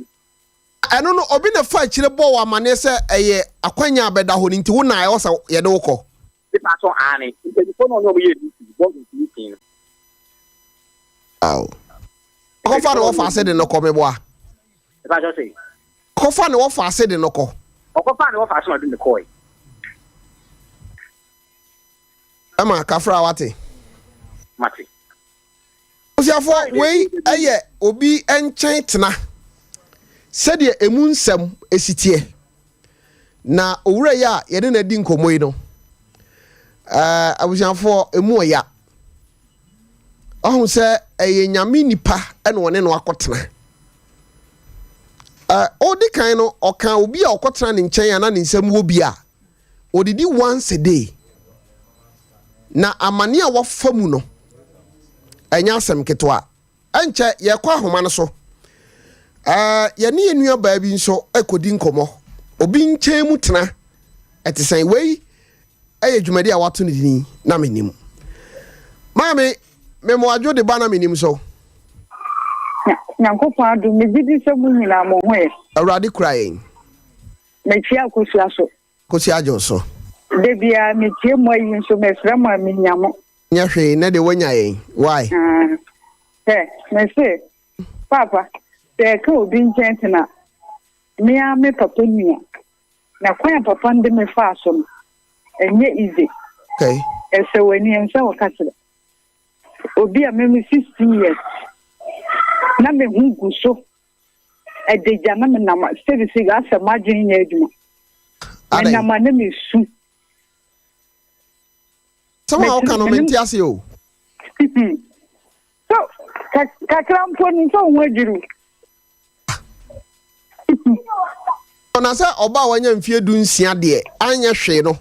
eno no obi na fa kire bo wa mane se eye akwanya abeda ho ni nti wo na ayo sa ye de wo ko di pa so ani nti ko no no ye di bo di tin aw ko fa no fa se de no ko me boa e ba jo se ko fa no fa se de no ko ko fa no fa so ma de ne ko ama kafra wate mate osiafo wei eye obi enchen tena sede emu nsam esitie na owura ya ye de na di nkomoyi no abusiafo emu oya ohun se eye nyame nipa ene wone no akotena odi kan no okan obi a okotena ne nchen ya na ne nsam wo bi a odidi once a day na amane a wafamu no enya asem ketwa enche ye kwa ahoma no so ye ne enua baa bi nso ekodi nkomo obi nchen mu tena etesen wei eye dwumadi a wato ne dini na menim maame memo adwo de ba na menim so nyankopon adu me gidi se mu nyina mo ho e awrade krayen me chia kosia so kosia jo so de bia me tie mo yi nso me sra mo me nyamo nya hwe na de wanya yen why me say papa te ka obi nchentena me a me papa nua na kwa papa nde me fa so enye easy okay ese wani ensa wakatire obi a me 16 years na me hungu so edeja na me na service ga asa madwin nya adwuma na ma na me su sama o kanu menti ase o so kakrampo ni so ho adwuru ona se oba wanya mfie du nsia de anya hwe no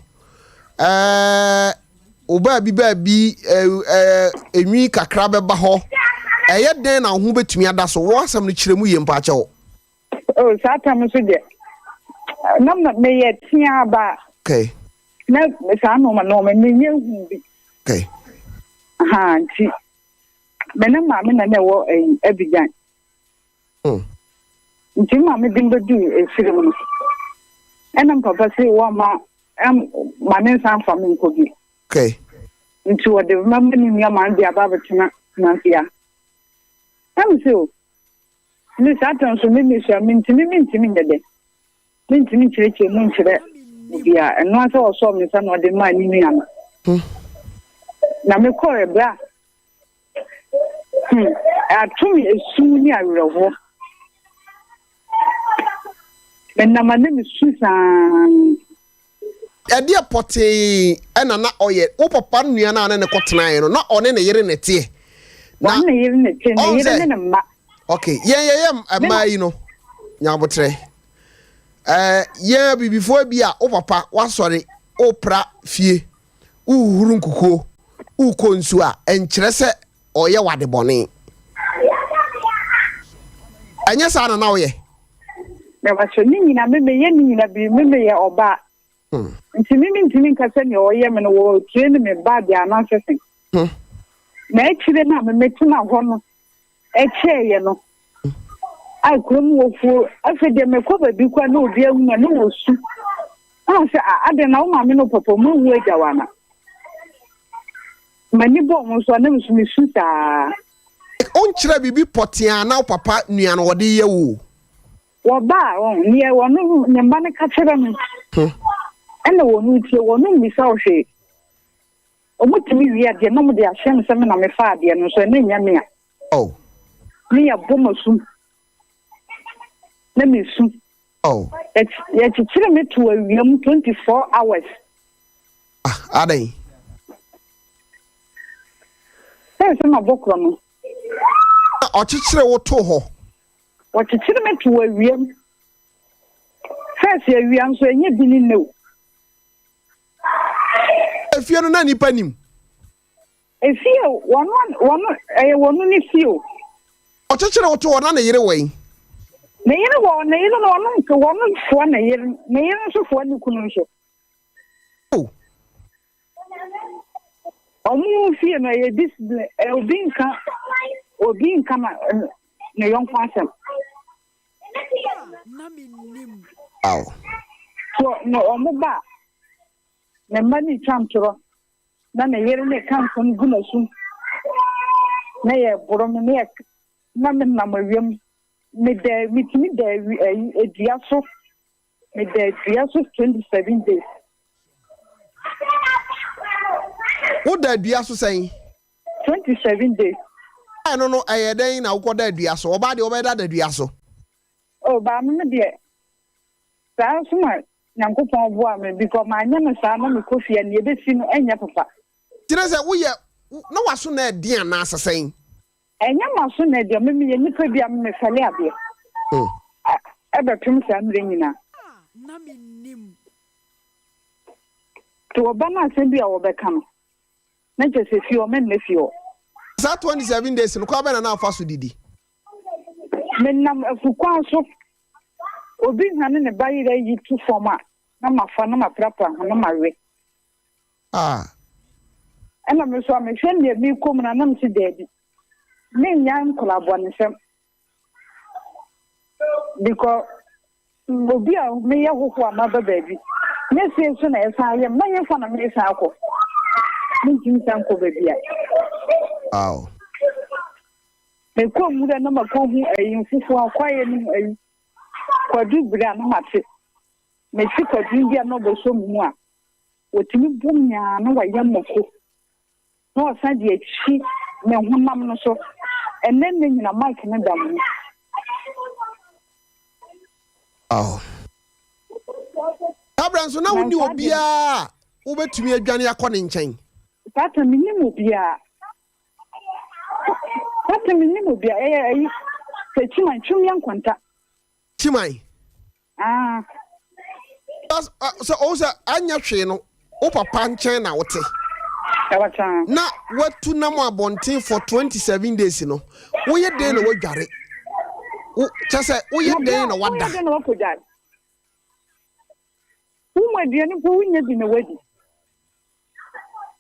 oba bi enwi kakra beba ho eye den na ho betumi ada so wo asam no kiremu ye mpa ache wo oh satam so de na me ye tia ba okay na sa no ma no me nye hu bi okay ha nti Menim ma me na wo Abidjan nti ma me bin bedu efire mu enam papa say wo ma ne san fa me nko bi okay nti wo de ma Menim ya ma ndi aba betina nanfia am so ni satan so me so mintimi ndede mintimi chireche mu nchire bia eno asa wo so me sa no de ma ni nua na me ko ebra atumi esu ni awerɛho menama ne susan ade apote ena na oye wo papa nua na ne kɔtenae no na ɔne ne yere ne tie na ne yere ne tie ne yere ne ma okay ye ma yi no nyabotre ye bibifo bi a wo papa wasɔre opra fie uhuru nkukuo ukonsu a enkyerɛ sɛ oye wade bɔne anya sa na oye me ba so ni nyina me ye ni nyina bi me ye oba ntimi nkasa ne oye me no wo tie ne me ba dia na sesen na ekire na me metuna ho no ekye no ai krom wo fu afi de me ko ba bi kwa na obi ahu na wo su se ade na wo ma me no popo mu hu ajawana mani bo mo so na me su ta on kyerɛ bibi potia na papa nua no wode ye wo ba on nie wono ne mba ne ka kyerɛ me ene wonu tie wonu mi sa ohwe omutimi wi ade no mo de ahye me se me na me fa ade no so ne nya me a ni ya bo mo su na me su ya kyerɛ me to awiam 24 hours adai se ma bokro no ọchịchịrị woto ho ọchịchịrị metu awiem first awiem so enye bi ni no efie no na nipa nim efie wono ni fie ọchịchịrị woto ho na na yere wei na yere no wono nke wono fo na yere so fo ni kunu so omu fie na ye discipline obi nka na yonko asem na Menim so no omuba na mani chamtro na yere ne kanso nguna su na ye boro me ne na me na mawiem me de mitimi de ediaso me de ediaso 27 days wo da ediaso sai 27 days no ayeden na wo da ediaso oba de obeda da ediaso ba me de sa suma nyankopon bo am because ma anya me sa na me kofia ne be fi no enya papa tire se wo ye na waso na edi ana asesan enya maso na edi me ye nipa bia me fale abe ebe tum sa mre nyina na Menim to oba na se bia wo beka no na je se fi o me na fi o sa 27 days no kwa be na afa so didi menam afukwa so obi hane ne bayire yi tu forma na mafa na maprapa na mawe ena me so me hwe ne mi kom na nam si dedi me nyan kolabo ne sem because obi a me ye hokwa ma ba baby ne se so na esa ye ma ye fa na me esa akọ me tin san ko baby a me ko mu da na ma ko hu ayin fufu akwaye ni ayin kwadu bra na mate me ti kwadu bia no bo so mu a otimi bum nya na wa yamako no san di echi me honam no so enen ne nyina mic ne dam Abraham so na woni obia wo betumi adwane akọ ne nkyɛn tata Menim obia Chimai chum yan kwanta. Chimai. So also anya hwe no. O papa nkyɛn na wote. na watu na mo abonten for 27 days no wo ye den na wadware wo chese wo ye den na wada Umadiani Punya in a wedding.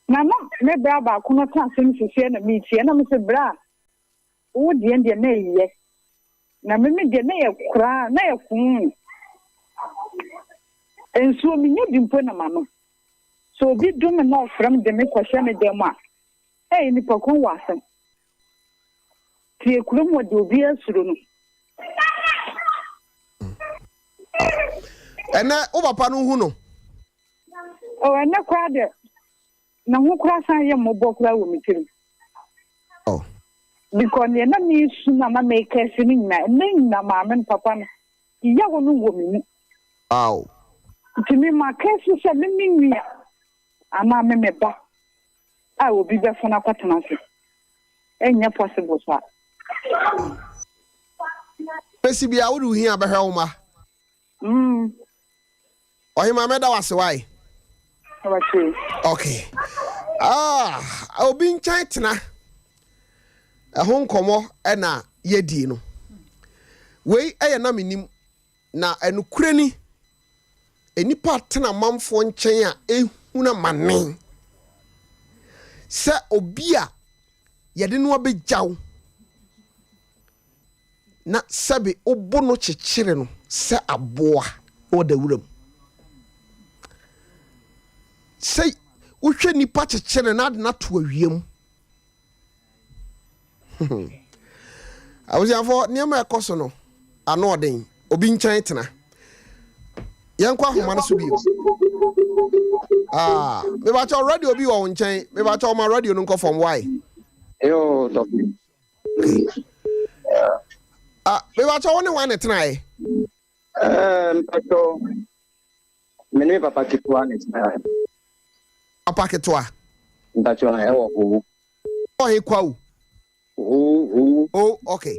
Mamma, me braba, couldn't transcend to see a meet, and I'm a bra. Oh, the Indian nay, yes. Now, me the nay of cry, nay of and so me didn't put a mamma. So be doom enough from the make question of them. Hey, Nipocon wasn't. Tia Krum would do be a soon. And over Panuhuno. Oh, and no crowd. Now, who cross I am mobile with me too. Oh, Because the enemy soon I make a singing name, Mamma and Papa. Young woman. ow. To me, my case is a living me. I'm a member. I will be there for a partner. And your possible, sir. Maybe I would hear about Helma. Oh, him, I made that was why. Okay. I'll be in China. A home como and a yedino. Way I am Menim na and Ukraine. Any partner mum for China, una man. Sir Obia, ya didn't want be jow. Na sabi obono chichireno, sa aboa or the room. Say, Uche ni pache chene not to a yum. I was for near my cosono, a nodding, obin China. Young Quack Manasubi. Me watch our radio be on chain, me watch all my radio no go from why. Yo, Me watch only one tonight. Pato, Menim Papa Kitwan is A packet to her. that's your oh, Oh, he quo. Oh, okay.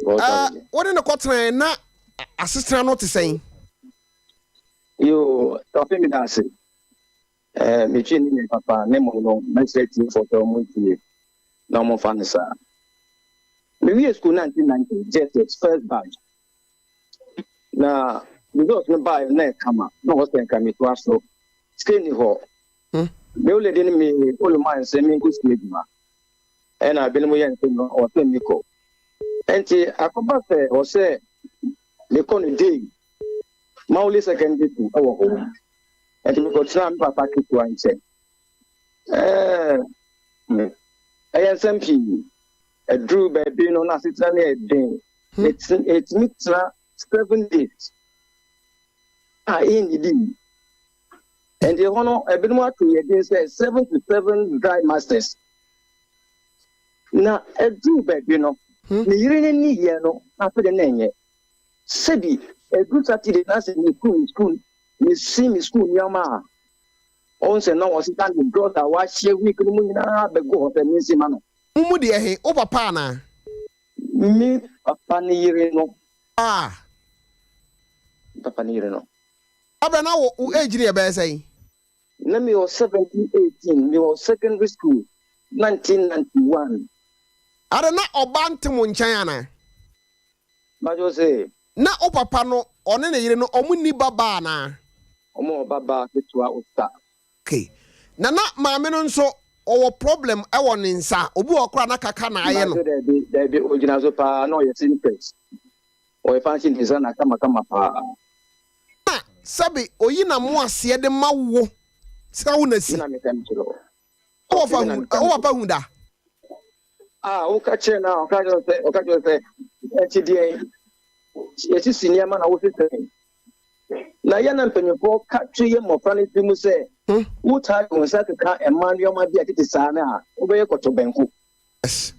What in the quarter na assistant not to say? You talking me that's it. Me Papa, Nemo, message for the movie. No more fun, sir. Maybe school 1990, just its first batch. Now, we don't buy a neck, come up. No, what's then coming to us, so skinny hole. The only didn't mean all of mine send me good stigma. And I've been waiting or Temiko. And I come back there or say, they call it day. Maulis I can get to our home. And we got some Papa Kitwa and said, ASMP. A drew by being on a day. It's mixer 7 days. Indeed. And the honor, I've been working against 7 to 7 dry masters. Now, a drew by the really year, after the name. Sebi, a good Saturday, that's in the school. Miss Simi school, Yama. Also, now was standing brother, watch your week, the go of the Missy Man. Mudi he o papa na Me papa ni yire no papa ni yire no abra na wo age ni e be say na me was 17 18 me was secondary school 1991 ada na obante mo nchan ana ba jo say na o papa no one ne yire no omuni baba na omo baba ketwa usta okay na maame no nso our problem I want in sa obi okra na kaka na aye no there be original so pa no yes interest or if fancy design na kama pa na sabi oyi na mo ase de mawo sa wo na si na me kan tiro o fa hunda o ka che na o ka jo se HDA yesi senior man na wo se na ya na mpanyefo ka tue mo fa ne timu se wo ta ko sa ka Emmanuel ma bia tete sa na wo be koto benku yes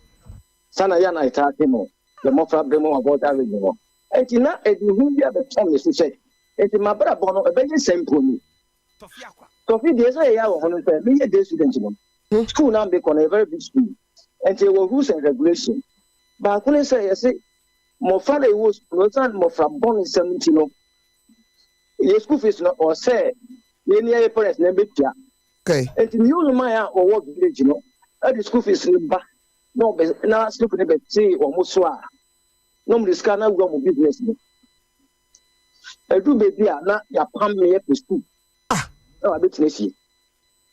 sana ya na ita temo the mo fra bremo about that no enti na edi hu bia be tom so se enti ma bra bono e be ye sempo ni Tofiakwa Tofi de so ya wo hono se me ye day student no school na be kono a very big school enti wo rules and regulation ba ko ne se ye se mo fra le wo school san mo fra bon 70 no. Yes, school fees no or say, any parents never pia. Okay. And you my or village, at the school fees in back. No, now sleep in a bed, say almost so. Nobody scanner go business. I do baby, not your palm me up to school. No, I bet you.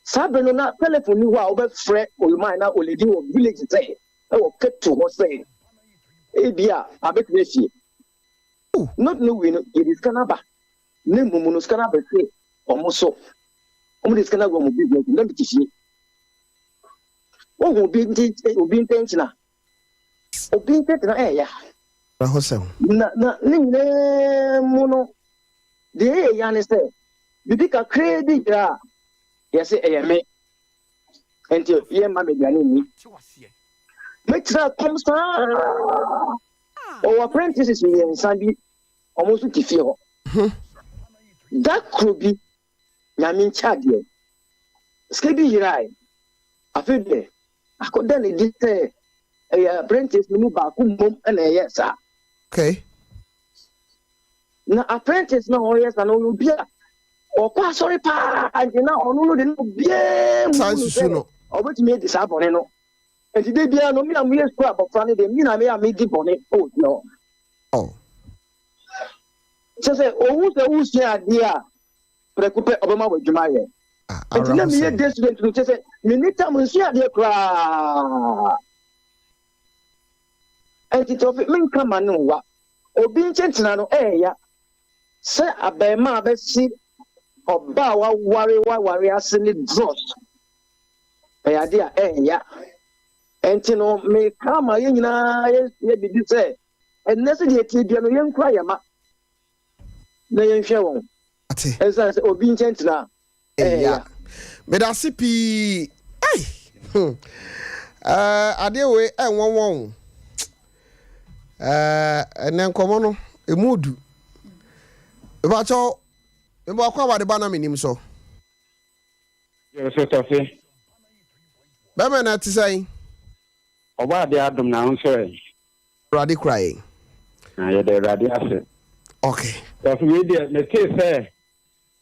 Sabino not telephone you over fret or you might not only do a village say. I will cut to what say. Abia, I bet you. Not knowing it is Canaba. Nemumus Canaba say almost so. Only this Canaba will be let me see. What will be intentional? Or be intentional, yeah. Mono. The Yan say, you pick a credit, yes, I may. Until ye mammy Ganini. Make that comes or apprentices me and Sandy almost to feel. That could be Yamin Chadio. Skippy, right? I feel there. I could then did say a apprentice move back home and a yes, sir. Okay. Now, apprentice no yes and all beer. Or pass sorry, pa, and you know, on the beer. Or what made this happen, and today, be a nominal mere scrap of funny, the mean I may have made the bonnet. Oh, no. Oh. So say, oh, who's the idea? Preoccupy Obama with Jumaya. And let me hear this to say, Minita Monsieur, dear cry. And it of it mean come and know what. Or being gentleman, ya. Say a bema bessie or bow warrior silly dross. The idea, ya. And you know, may come a young maybe say, and necessarily a young cry, ma. The young show. As I said, or being gentleman. Yeah. Medasipi. Hey. Adewe won. And then come on, a mood. About all, about what the banner menim so. You're so tough. Bama na to say. About the Adam now, sorry. Raddy crying. I had a radiation. Okay. Of media, the case say,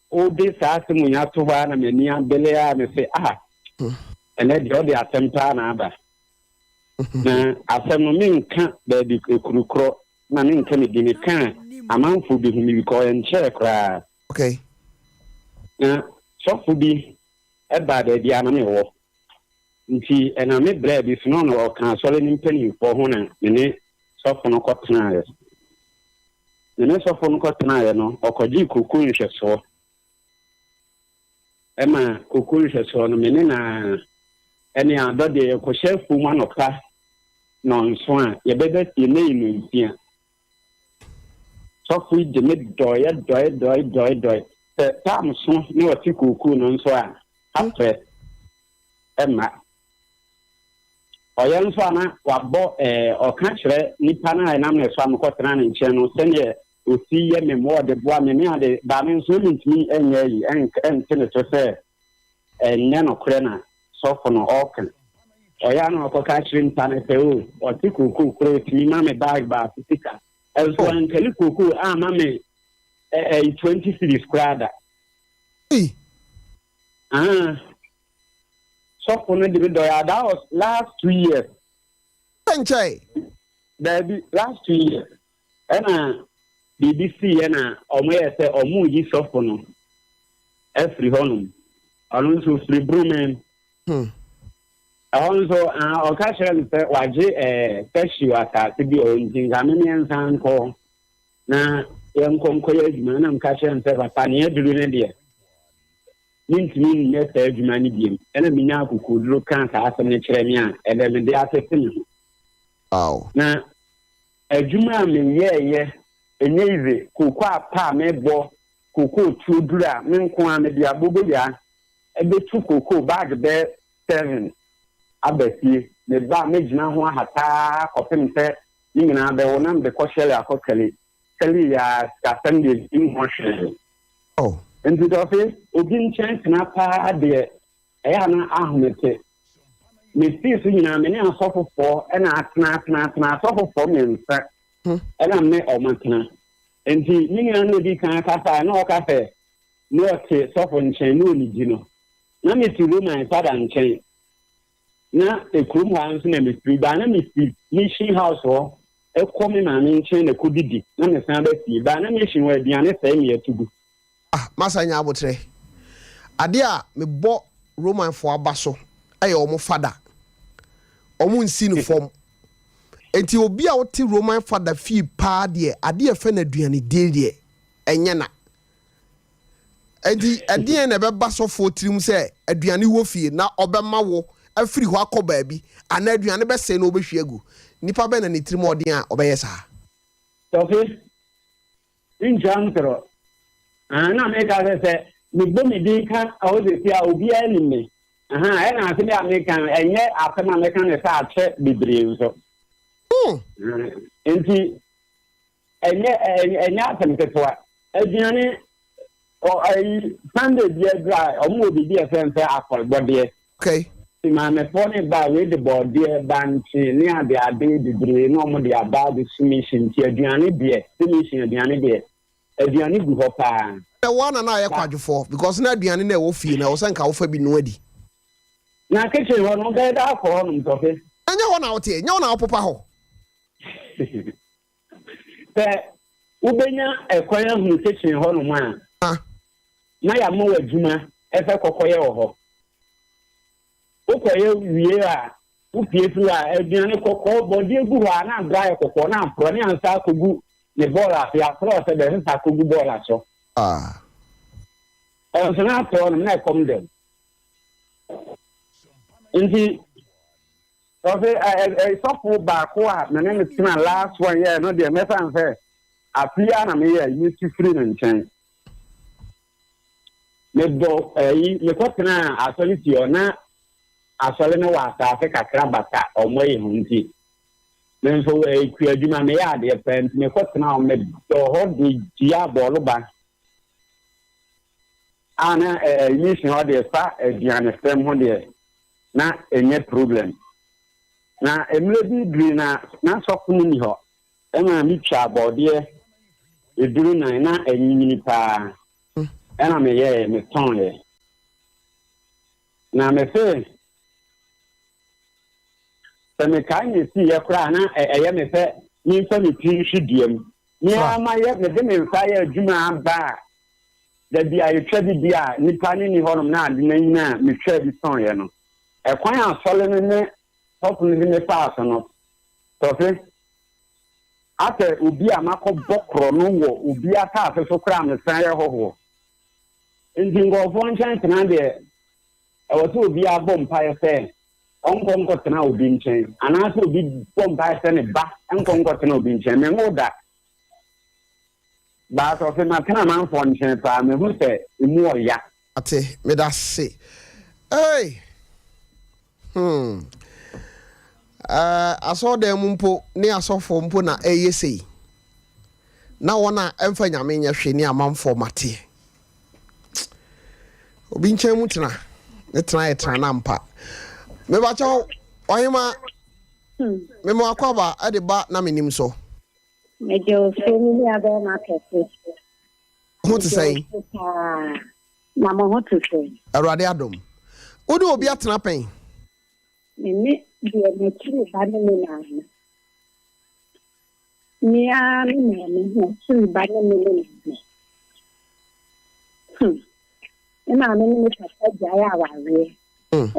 all this asking we have to one and near Belia and say, and then the other attempt another. Now, after me can't be a crew, Manin can be in a can, a man for being me call and check. Okay. Now, so for be a bad idea. And I made bread is none or cancelling penny for Hona, in it, soft on a cotton. The next of one cotton iron or Koji Kukunisha saw. Emma Kukunisha saw Menina any other day, a chef woman of her non swan, ye better your name here. So we the mid doy. The time soon, no a tiku non swan. After Emma. Oyan swana wabo o kanchre nipa na na me swa mkotran nche no sene osi ye memo de boa me me ade ba me so ntimi enye yi en tene to se enya no kre na so for no okan oyan no ko kanchre nipa na pe o ti kuku kro ti ma me bag ba fitika elso en kele kuku ma me 20 series kwada so for no the that was last 2 years. Enjoy. Baby, last 2 years. And BBC and Omaya say Omu so for no. Every home. Also free brooming. Also occasionally say waje peshu ata tibi onjin gaminian san ko. Na yam konkoye juma na mkache nse papa ne eduru ne de. Nintimi ne se adwuma ni biem ena minya akukuduro kan ka asem ne kire mi a ebe me de asese mi na adwuma me ye enyeize kokwa pa me bo koko tudura me nko a me de abobo ya ebe tu koko bag be 7 abasi me ba me gina ho ahata kopem se ni nyina be wonam be koshele akokale kali ya ka sande in ho hwe and the office, Odin chance na pa de Ayana Ahmete. Me see so many are suffer for and I suffer for me in fact. And I'm not or Mantana. And the Nina no be can cafe, no cafe, no suffer and chain no, you know. na me ti room father nchen na ekrum ha nso na me free ba na me free mission house ho e come na me nchen na kodidi na me san ba fie ba na me hyin wa aduane sai me atugu masanya abotre ade a me bo Roman fo abaso aye omo father omo nsi no form enti obi a wote Roman father fie pa de ade e fa na aduane de enye na enti ade na be baso fo tirim se aduane wo fie na obema wo afiri ho akoba bi ana aduane be se na obehwe agu nipa be na ne tirim ode a obeye sa Tofi injantro na me ka se me bo me din kan awo de tia obi ani me e na ase be American enye afema American ne sa ache bibre so enti enye afem ketwa aduane o ai Sunday dia dry omo obi dia sense akolbode okay ma me phone ba we the body banchi ni ade bibre no mo de aba the submission ti aduane bie submission aduane bie aduane gu ho pa the one na ye kwadwofo because na aduane na wo fie na wo sanka wo fa bi no adi na kitchen ho no be da ko no mtofe anya ho na wo tie nya ho na wo popa ho pe ubenya ekwanya hu kitchen ho no ma na ya mo wadwuma efe kokoye ho ukoye wie a upie fu a aduane kokko body egu ho na dry kokko na pro ni ansa kogu ne bola ya pro se be nsa kogu bola so so na pro no na come dem inti so ba ko a na ne tina last one year no de me fan say apia na me year you free nchen me do me ko tina asoli ona asole ne wa ta fe kakra bata omoye hunti men so ku aduma me ya de pent me ko tena o me do ho de dia bolu ba ana mission ho de fa aduane fem ho de na enye problem na emle bi na sofunu ni ho e ma mi twa bode eduru na enyini pa e na me ye me ton ye na me fe me kan ni si ye kra na eye me fe ni fa mi pin hwediem ni ama ye me de me fa ye adwuma ba da bia ye twa bia ni pa ni honom na ade na nyina me twa bi son ye no e kwan asole ne hop ni me fa so no to fe ate obi amako bokro no wo obi ata afe so kra me san ye hoho ndi ngofo nchan tena de e wato obi abom pa ye fe onko tena obi nchen anaso obi bomba ese ne ba onko tena obi nchen me ngoda ba so fe na tena man fo nchen pa me hu se emu oya ate me da se hey aso de mumpo ni asofo mpo na eyesei na wona emfa nyame nya hwe ni amanfo mate obi nchen mu tena ne tena e tena na mpa me ba chawo ohima me mo akwaba ade ba na menim so me je o so ni aba na kese ho to say na mo ho to say arade adom odu obi atena pen me de me tiri ba ne na ni a me tiri ba ne ema me ta ja ya wa re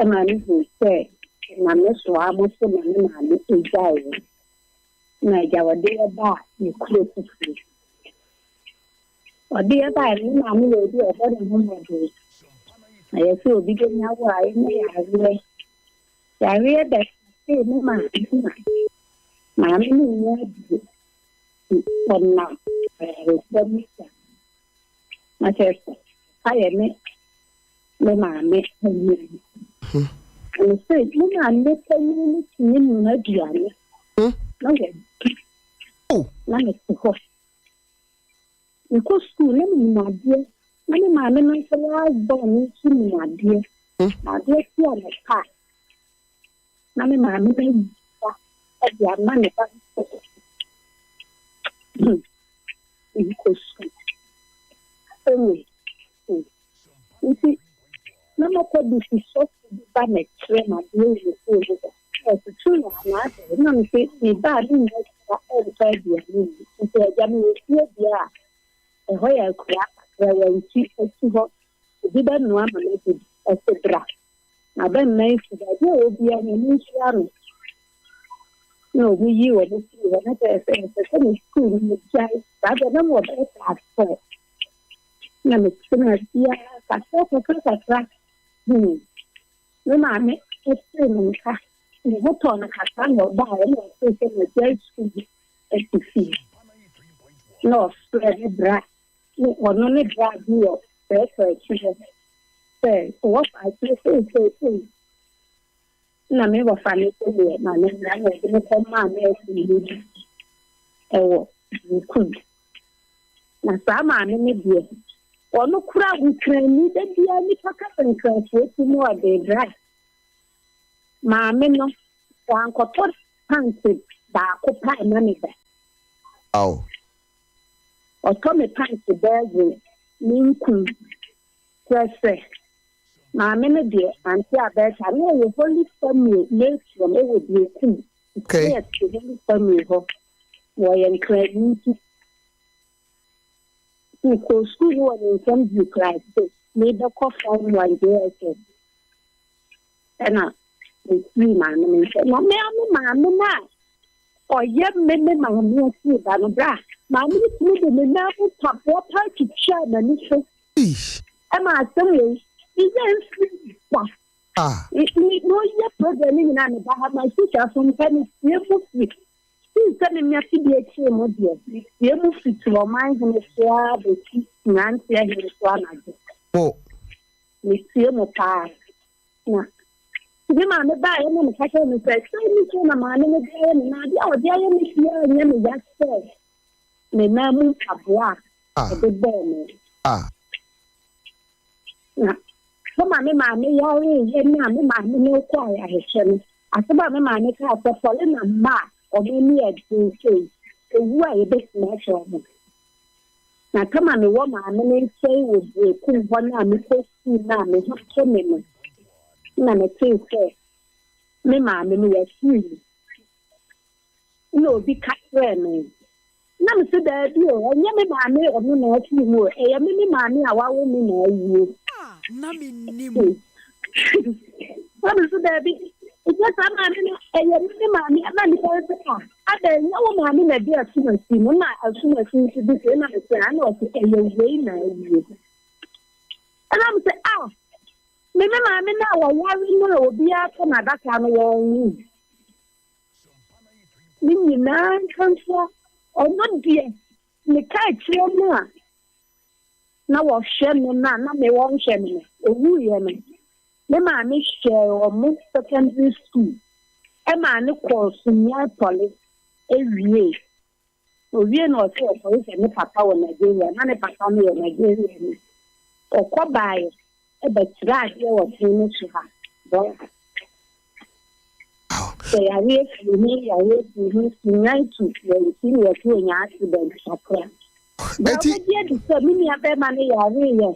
ema ni se na me so amo so na me ejai na ja wade ba ni kuro fufu odi ba ni na me le di o de mo mo de na ye so obi de nya wa ai me ya re da se me ma me ni nya di na na se ai me ma me and say you na me tell me na diane no get na me ko because school na me ma die na me ma me no so was born to me ma die na die ti na ka na me ma me be ya na me pa because anyway na mako bi si so ba na tre na dey so so so true na me say ni ba ni na e fa dia ni so ya me tie dia e ho ya kura wa nti eti ho bi ba no ama na bi e bra na ben na ifu da je obi a ni shia no we you and you and the school in the child that the number of class na me tsena sia ka tra no mama ese no ka ni hoto na ka san no ba no se na child school esi no spread bra no ne bra dio se what I say na me wa fane ko le na ne na ne ko ma me ni ewo ku na sa ma ne me die onu kura ukraini de dia ni paka nkran fo ti mu ade dry ma me no wan ko to pants da ko pa na me ba aw o to me pants be ni ku kwese na me ne de anti abeta na ye holy family late from e would be cool okay yes holy family ho wo ye nkran ko school wo ni some you class me the coffee one day na ni man me no me na o ye me ma me si ba no bra ma me ti me na bu top water to share na ni so e ma asem it no ye programming na me ba my teacher from penny ye mu fit say me ati bi echi mo de ye mu fit lo man he sia be ti nan sia he so anaje oh me tie mo pa na bi ma me ba ye mo ka che me say ni na ma ne me de na dia o dia ye me sia nye me ya se me na mu aboa e be be me na Mama me ya ye na me ma me no kwa ya hecheme asaba me ma me ka so fole na ma o me ni e din sei ewu a ye be na cho mo na kama me wo ma me sei wo be ku ho na me ko si na me ho to me no na me tin se me ma me ya si no bi ka me na me se da bi o nya me ma me o no na si mu e ya me ma me a wa wo me na awu na Menim what is that be it just am na me ma me na ni ko se ka ada nya wo ma me na dia tu na si mo na asu na si ti bi na me se ana o se e ye we na awu and I'm say me ma me na wa no obi a to na daka no wo ni na kan so o no die me ka chi o na na wo hwe me na me wo hwe me owu ye me ma me share o mo secondary school e ma ne course nya police ewie owie no se o police ne papa wo Nigeria na ne papa me wo Nigeria ni o ko bai e be tira ye wo tinu chi ha do so ya we fi nyai tu ye ti ye tu nya accident sakra eti ye di se mi ya be ma ne ya we ye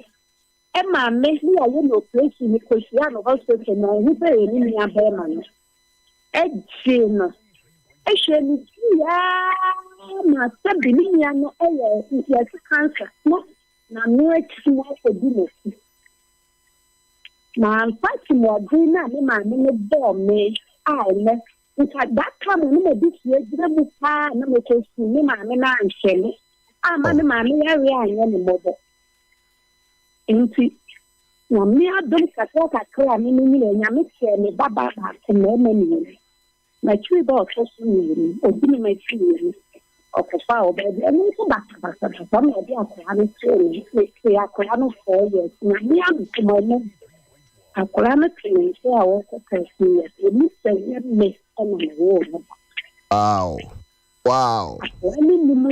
e ma me ni ya ye no operation ni ko sia no hospital na hu be ni ya be ma no e jina e she ni ya ma se bi ni ya no e ye cancer no na no e ti mo ko di no ma fati mo di na me ma me no bo me ai me nka that time no me bi tie gira mu pa na me ko si me ma me na anhele ama ne ma me ya we anya ne mobo enti na me adom kakra me ni nya me tie me baba ba se me me ni na twi ba o so ni obi ni ma twi ni o ko fa o be ni so ba me bi akwa ni twi ni akwa no for years na me am so mo akwa na twi so a wo ko kasi ya ni se me ana me wo wow ni mu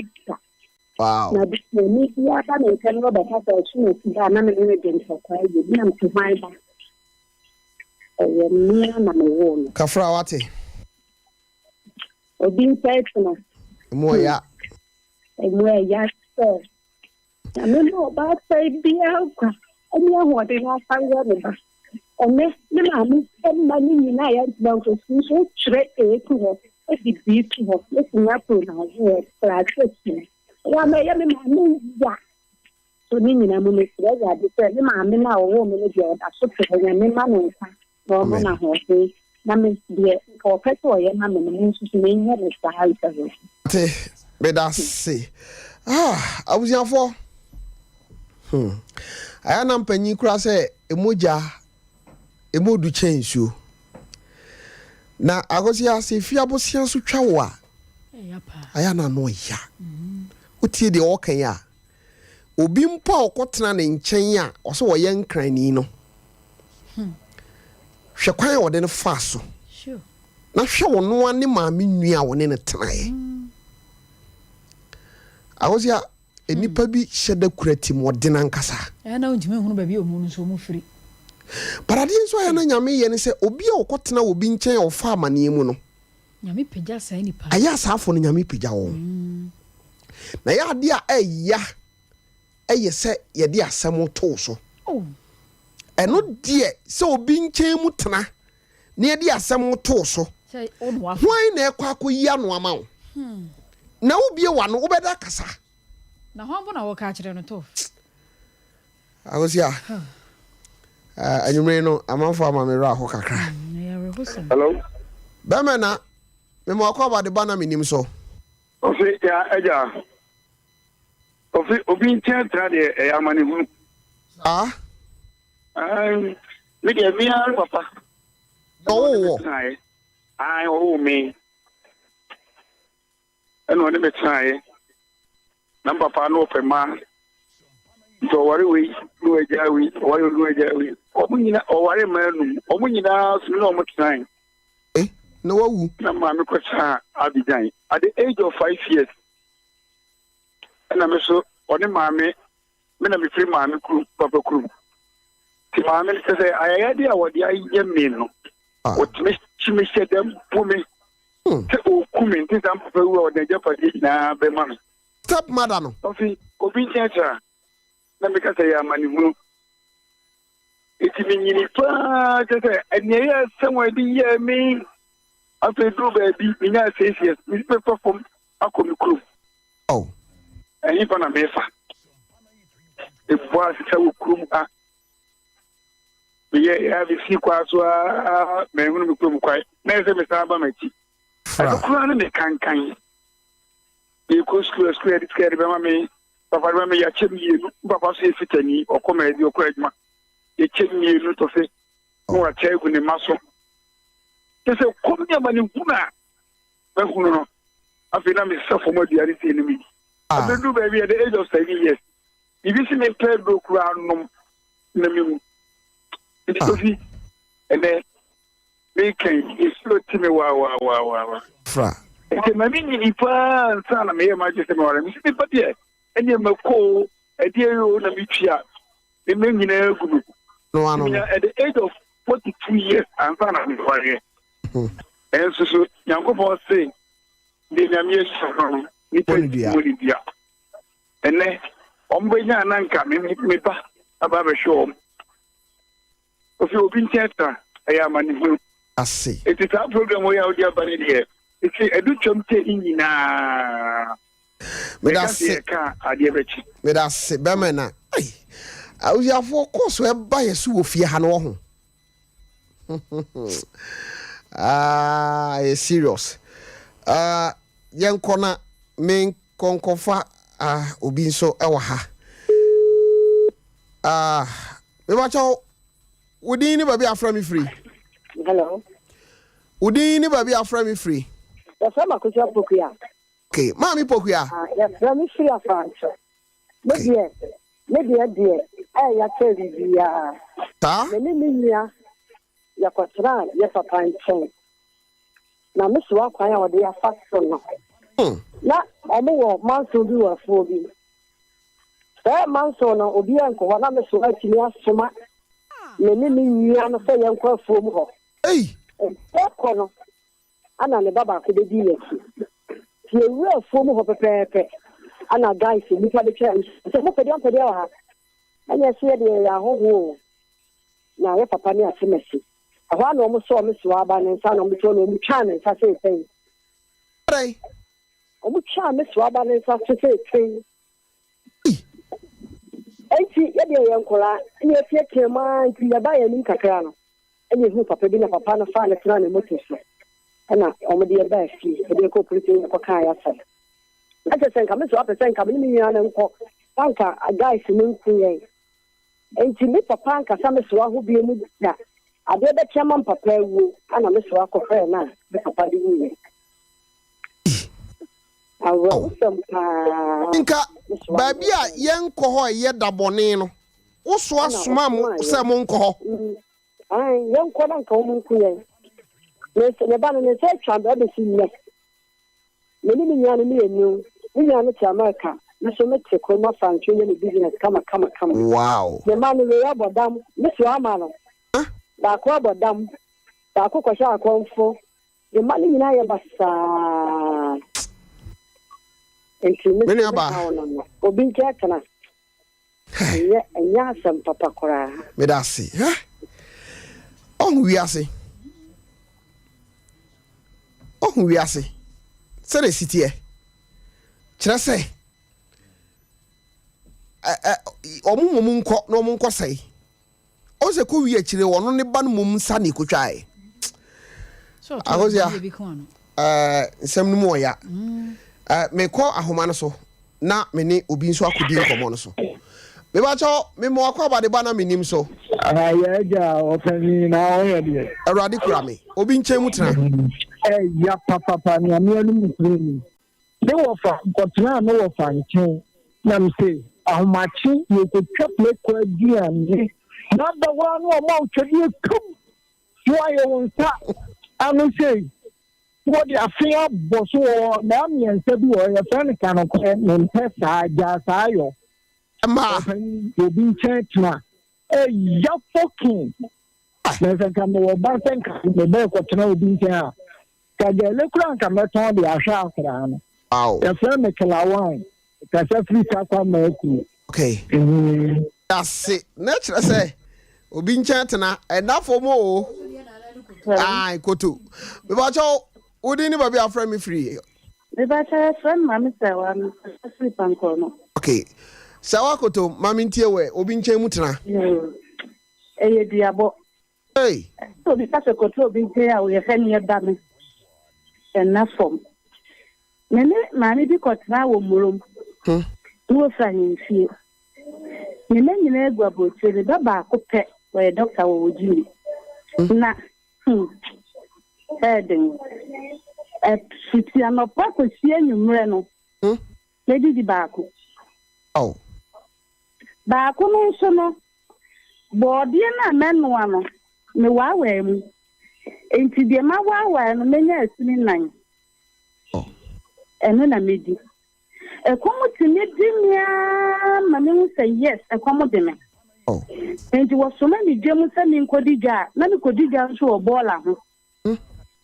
wow na bi ni ya ba me kan ro ba ta so ni da na me ni de so kwa ye ni am to mai ba ni na me wo kafra wate obi nsɛtena mo ya sɛ na me no ba sai bia kwa ani ahode na fa ya ne ba ɔne ne maame ɛma ne nyinaa yɛ ntoma nso kyerɛ ɛku hɔ ɛdi biitu hɔ ɛsi apro na ɔyɛ praatɛ si wɔama yɛ me maame ya so ne nyinaa mu ne kyerɛ yɛ ade sɛ ne maame no a ɔwɔ mu no deɛ ɔda so te hɔ yɛ ne ma ne nsa na ɔma na ahoɔden na me deɛ ɔpɛ sɛ ɔyɛ ma me no nso so na ɛnyɛ ne saa nsɛ te meda se abusuafoɔ aya na mpanyin kura sɛ emogya emodu kyɛn nsuo na agosia sɛ fi abosia so twa wo a aya na no ya wotie de ɔkan a obi mpo a ɔkɔtena ne nkyɛn a ɔsɛ wɔyɛ nkrani no hwɛ kwan a wɔde no fa so na hwɛ wo noa ne maame nua a wɔne ne tenae agosia enipa bi hyɛ da kura tim wɔde na nkasa na ntumi hunu ba bi omu nso mu firi parade nso ya na nyame yɛ ne sɛ obi a ɔkɔtena obi nkyɛn a ɔfa amaneɛ mu no nyame pagya saa nipa ayɛ asaafo no nyame pagya wɔn na yɛ ade a ɛya ɛyɛ sɛ yɛde asɛm too so ɛno deɛ sɛ obi nkyɛn mu tena na yɛde asɛm too so hwan na ɛkɔ akɔyi ano ama wo na wobie wa no wobɛda kasa na hwan bo na wɔka kyerɛ no to agosia anyumre no amanfo ama me ra ho kakra hello bɛmɛ na me mo akɔ ba de ba na menim so ofi ya eja ofi obi ntia tra de e amane hu me de mi ar papa oh me eno ne betrae na papa no pema so wari we no eja we wari no eja we omunyina o wari manu omunyina so no mutran no wawu na ma me kwacha Abidjan at the age of 5 years and I'm so on the mammy me na me free mammy crew papa crew ti mammy say I idea what the I mean no what me said them for me o kumin ti sam papa wo the jeopardy na be man step mother no obi chacha na me ka say amani hu iti me nyini pa say enya somewhere di year me after do baby me 6 years me perform akomi crew and if na mefa e boa se wo crew me ya bi fi kwa so me hunu me crew kwai na se me sa ba machi a crew na me kankan e ko school edit care be ma me papa be ma ya chem yenu papa so fitani o comedy o kwajuma e chem yenu to fe mo wa chegu ne maso se komnya mani huna ba hunu no afi na me safo mo diari se ni mi abedu baby at the age of 7 years ibi si me pedro kura nom na mi mu ndi ofi ene me kan islo ti me wa fra ke ma mi ni pa sana me ma je se me wala mi si pa die ene ma ko e die yo na mi twia me nyina gudu no ano at the age of 42 years and sana mi wale and so Yankopon say the Namie Song ni dia and then ombenya nanka me ba aba be show of you been theater I am an ase it is a program we are there but here it's a do chomte na me da se ka adiebechi me da se be me na ai awuafo course we ba yesu wo fie ha no ho it's serious. Yankona main konkofa obi nso ewa ha. Me bacho udin ni baby afra me free. Hello. Udin ni baby afra me free. Ya sama kuja pokuya. Okay, mami pokuya. Ya frami free afancho. Maybe ya tell ya. Ta? Menim ya yakotra ya papa nchen na meso akwan ya wode ya faso no na omo manso bi wa fo bi manso no obi enko na meso atimi asoma menim ya no fe yenko afo mu ho eko no ana ne baba ko dedi yaki ti ewu afo mu ho pepepe ana guys ni pa de kyan se mo pede wa ha anya se de ya hoho na ye papa ni asemesi ahwa na omo so me so aba ne nsa na omo so no omo twa ne nsa se pen Right. omo twa me so aba ne nsa se pen enti ye de ye nkola ni e tie kema nti ya ba ye ni kakra no enye hu papa bi na papa na fa na tira ne moto so ana omo de ba fi de ko priti ko kan ya sa ate sen ka me so aba sen ka me ni ya na nko banka guys ni nku ye enti mi papa nka sa me so aho bi mu da ade be tiama papa ewu ana me so akofre na me papa di wu awo Sompa Nka baabi a yenko ho ye dabone no wo so asoma mo se mo nko ho ai yenko na nka mo nku ye ne ba no ne se twa ba be si ne ni nya no ni enu ni nya no tia America na so me te ko ma fan twa ne business kama wow ne ma no we abodam me so ama no ba ko abodam ba ko sha akonfo ne ma ni nya ye basa Many aba obi nke kana enya asem papa kora me da si on wiase se de sitie kire se omumum nko no mum nko sei o se ko wi akire wono ne ba no mum sa ne kotwae so agozia nsem no mo ya me ko ahoma no so na me ni obi nso akodi nkomo no so me ba cho me mo akwa ba de ba na menim so ya ja ofani na o ya de awrade kura me obi nchen mu tena ya papa na me anu mutreni de wo fa kotena no wo fa nchen na me say ahomachi ye ko twaple ko aduane na da wa no ma utwadi kum yo aye wonsa anu say what the affair was so na me nsa bi o ya fa ne kan ko ne pesa ja sayo ma obi nchena ya fucking na se kan no ba sen kan me be ko tena obi nchena ka je le kran kan me ton de ahwa akra no wow ya fa me kalawan ka sa free ka kwa ma ku okay that's it natural say obi nchena na for mo o ai koto me ba cho odi ni ba bi afra me free me ba cha friend mama say wa me free panko no okay sawa koto mami ntie we obi nchen mu tena eye diabo hey so bi ka se koto obi nchen a we fe ni da me na form me mami bi kotna wo murum wo fra ni fie me nyina egu abochire da ba ko pe we doctor wo jini na heading fiti anopa ko sie nyumre no lady di baako oh baako no so no body na menwa no me wawa mu enti de ma wawa no menya asini nan oh eno na medi ekomo timi dimia ma me say yes ekomo de me oh enti wo so na mi dwemu sa mi nkodija na mi kodija so wo bola ho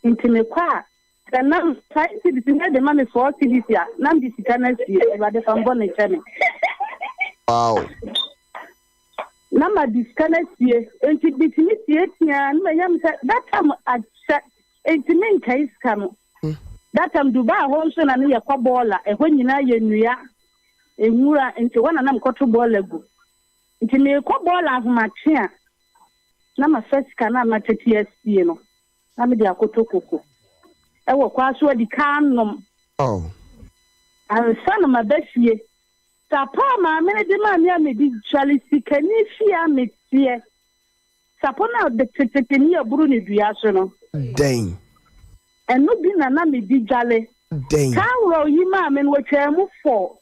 enti me kwa kana sai ti dinga de ma me 40 lisia na ndi sikana si e ba de fambo ne cheme wow na ma diskana si enti bitimi tie tia na yam say that time enti men kai scam that time Dubai ho so na ne yakwa bola e ho nyina ye nua enwura enti wana na mkoto bola gu enti me kwa bola ahomachia na ma first kana ma TTSC no na me de akoto koko e wo kwa so di kanom oh ansa ma bafie sapa ma me de ma me di chalice kani fia me tie sapa na de tetekeni aburu ne dua so no dang eno bi na me di jale dang kan ro yi ma me no twemu fo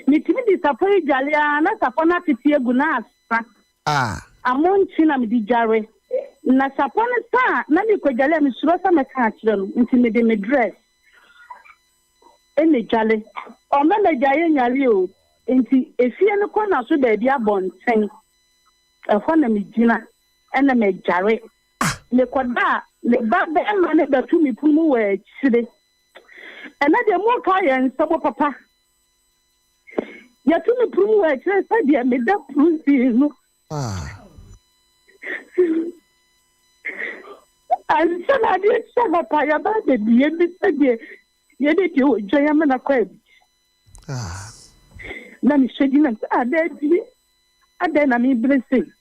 mi timi di sapa jale na sapa na tete egu na asa amonchi na me di jare na sapa na sa na mi ko jale mi suro sa me ka kire no nti me de me dress ene jale o me me jaye nyare o nti efie no ko na so da bia bonten e ho na me gina ene me jare le koda le ba be ma ne da tu mi pumu we chire ena de mo ka ye nsabo papa ya tu mi pumu we chire sa de me da prusi no And some idea, some of my bad, the end of the day, you did you, Jayam and crab. Nanny shaking and then I mean, blessing.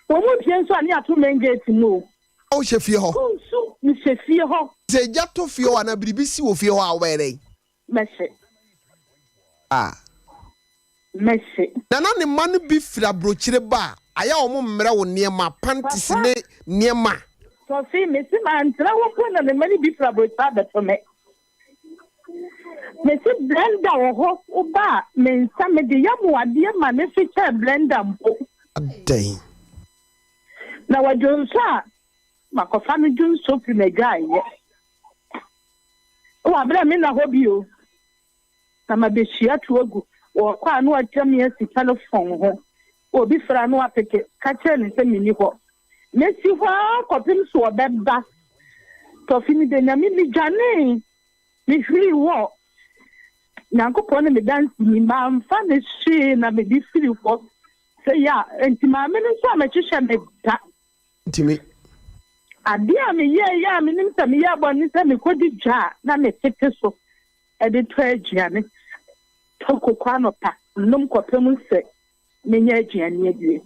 What would you answer? I have to make it to know. Oh, she feel. Oh, so you say fear her. Say, Jato feel and a BBC will feel our wedding. Messy. Messy. Nana the money be fra brochire bar. I am near my panties near ma. So see, Missy Man, I won't put on the money be fra brochire for me. Missy Blender or bar means some of the young dear man, if it's a blender. A day. Now I don't say. Makofami June soap in a guy. Oh, I blame in a hobby. I'm a bit share to a good or quite no 10 years to telephone or be for a no application. Catch and send me. Messi, why copying so a bad bath? Tofini de Namini Jane. Miss really walk. Now go on me dancing, ma'am. Funny she and I may be free for. Say, yeah, and to my minister, I'm a chicken. To me. Adia me ya Menim se me ya boni se me kodi dja na me tete so e de to agiane to kokwa no pa nnom kopem se me nya agiane adie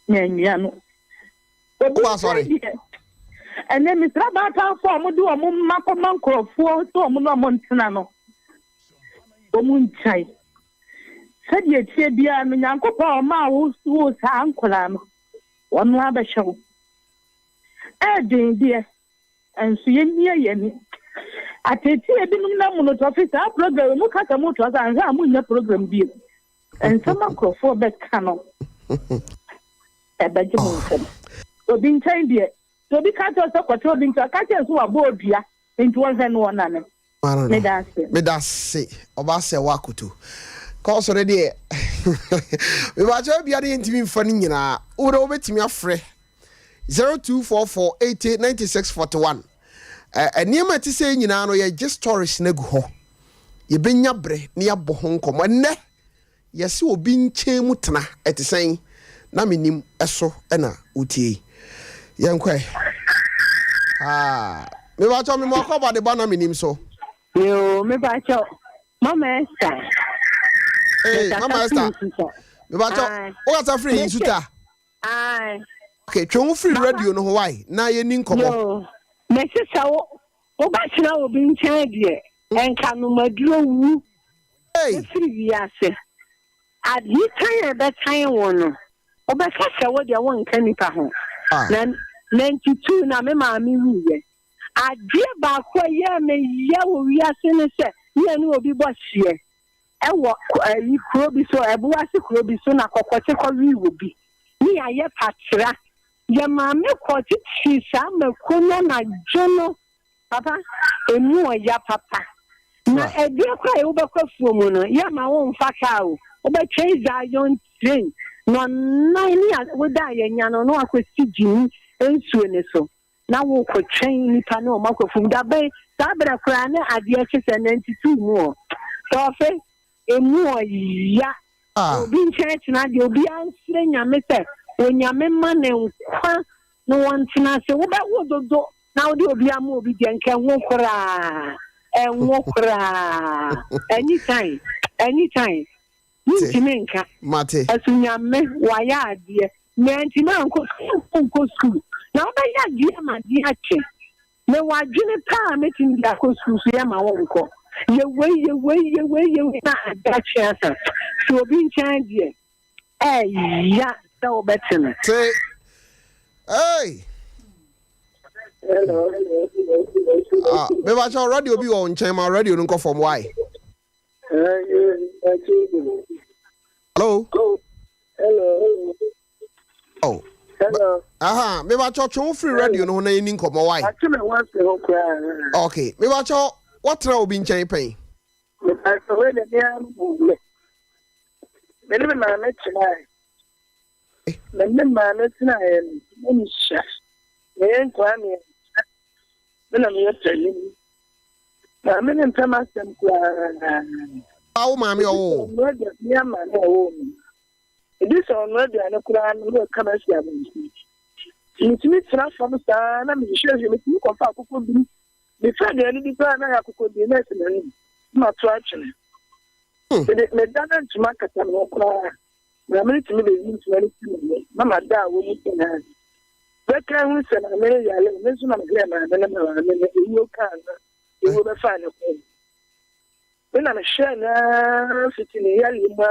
nya no oh sorry and then me tra ba ta fo mo do mo makoma nkrofo so mo no mo ntena no o mu nchai se die tie bia no nyankopɔ ma wo sa ankola no wonu abɛhyew dear, and so ye at a tea being no office, our program, look at the motors and Ramun program bill. And some uncle for bed cannon. A Benjamin. So being time, dear. So be cut us up for being to catch us who are bored, dear, into one and one another. Me that's say, Obasa Wakutu. Cause already, we watch up your interview funny, you know, Uro with me a free. 0244889641. And near my say, you know, you're just stories nego. You been your bre near Bohon Commander. Yes, you been chemutna at the saying, Menim eso ena uti. Young quay. Me watch on me more about the banner Menim so. You, me watch out. Mama, hey, Mama, me watch out. What's a free in Suta? Aye. Okay, chong free radio no why? Na ye nin komo. Me se sawo. O ba tira obi nchen de. Enka no maduro wu. Hey. Free wiase. Adi kan e be kan won no. O be ka sawo de won kan nipa ho. Na 92 na me ma mi wu ye. Adi ba ko ye me ye wo wiase ne se. Ye ni obi bo hie. E wo yi kuro bi so e bo wase kuro bi so na kokote ko wi wo bi. Ni aye patra. Ya mame kwoti chisa me kono na jono papa emu ya papa na edi kwa e ubekwa fuomo no ya ma won faka o obetweza yon train no nine ya woda ya nya no akwesi jini ensuo ne so na wo ko train nipa na o makofum da be da bra kra na ade chese 92 mu so fe emu ya obi nche na de obi ansre nyame se onyame mane nkwa no wantina se wo ba wododo na wo de obi am obi de nka ho kora anytime ntimenka mate asunyame waya ade me ntima nko school na wo ba ya die ma die ache me wadwene pa metin dia ko school so ya ma wo nko ye we na adache asa so obi nchan die ya so better. Say, hey. Hello. Me watch our radio be on channel radio no go from why. Hello. Hello. Oh. Hello. Me watch our free radio no na yin come why. Okay. Me watch our what now be in chain pay. Me man, it's not a chef. And Kwame, then I'm here telling you. I'm in Thomas and how, mammy, oh, yeah, man, oh, it is already an Okuran will come as Intimi transform sana me share me ku ko fa akoko bi me fa de ni bi fa na akoko bi na se na ni ma to achene me dana ntuma kata no kra na me timi be yin tuma ni timi mama da wo mu tena be kan hu se na me ya le me su na me na me yo kan e wo be fa ne ko me na share na fitini ya lima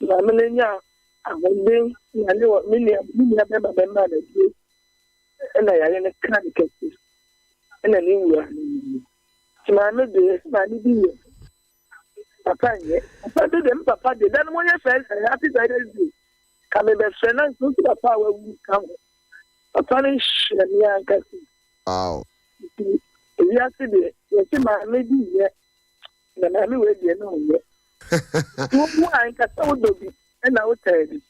na me nya awon na le wo me ni be na de ena ya ne kan kesi ena ni wo ma me de ma ni bi papa ye papa de dan mo ye happy birthday ka me be friend so papa wa wu kan papa ni shani an kasi wow ya ti de ye ti ma me bi ye na me we de no ye wo an ka so do bi ena o tedi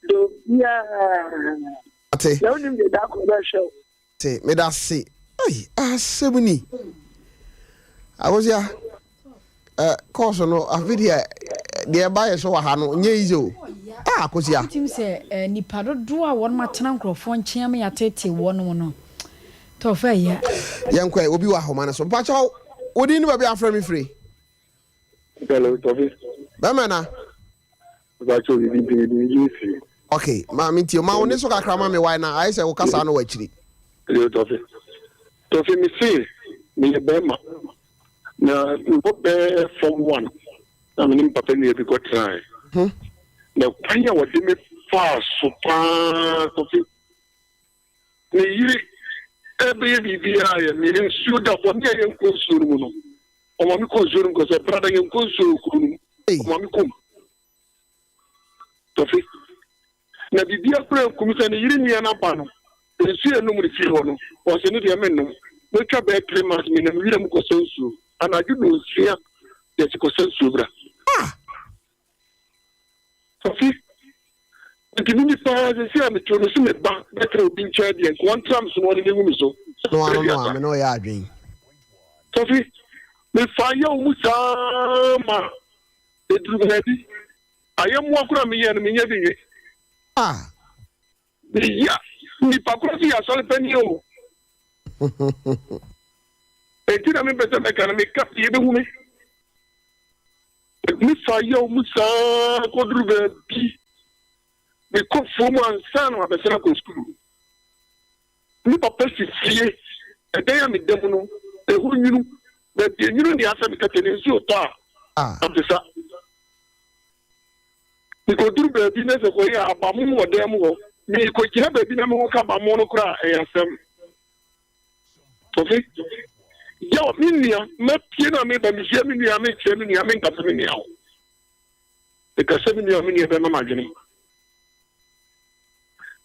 do ya ate ya unim de da ko da show te me da se ai asebuni awozia course no avidia de buy so wa ha no nye izo akosia tim se nipa dodo a won matena nkrofo nkyea me yatete won no to fa ya yankwa obi wa homa na so mpacha odi ni ba bi afra mi free hello Tofi bamana ba cho bi yisi okay ma mi ti ma woni so kakra ma me why na ai se wo kasa no wachiri hello Tofi mi see mi bema na mbobe form 1 na Menim papa ni bi ko try na kwanya wode me fa so pa Tofi ni yiri ebe bi ya mi nsu da fo ne yen ko suru mu no o ma mi ko suru ko se brada yen ko suru kuru o ma mi ko Tofi na bibia kura kumisa ni yiri ni na ba no nsu enu mu fi ho no o se ni de me no no twa be cremas mi na mi yiri mu ko sensu ana judo sia de ko sensu bra Tofi Ndini pa se am to no se me ba betre obi ncha de ko one time so woni ngu mi so no me no ya adwen Tofi me fa ya o musa ma edru gadi ayem akura me ye no me nya bi ya ni pa ko si ya so le pani o etina me beta me kana me kap ye be hu me fa ya o musa ko dru gadi me ko fomo ansana ma besera ko school ni papa si fie e dey am dem no e hu nyunu be de nyunu ni asa me katene nsu to abisa ni ko duru be bi na se ko ya abamu mo dem ho ni ko kira be bi na mo ka ba mo no kura e asem Tofi ya mi nia me pie na me ba mi je mi nia me che mi nia me nka mi nia o e ka se mi nia be ma magini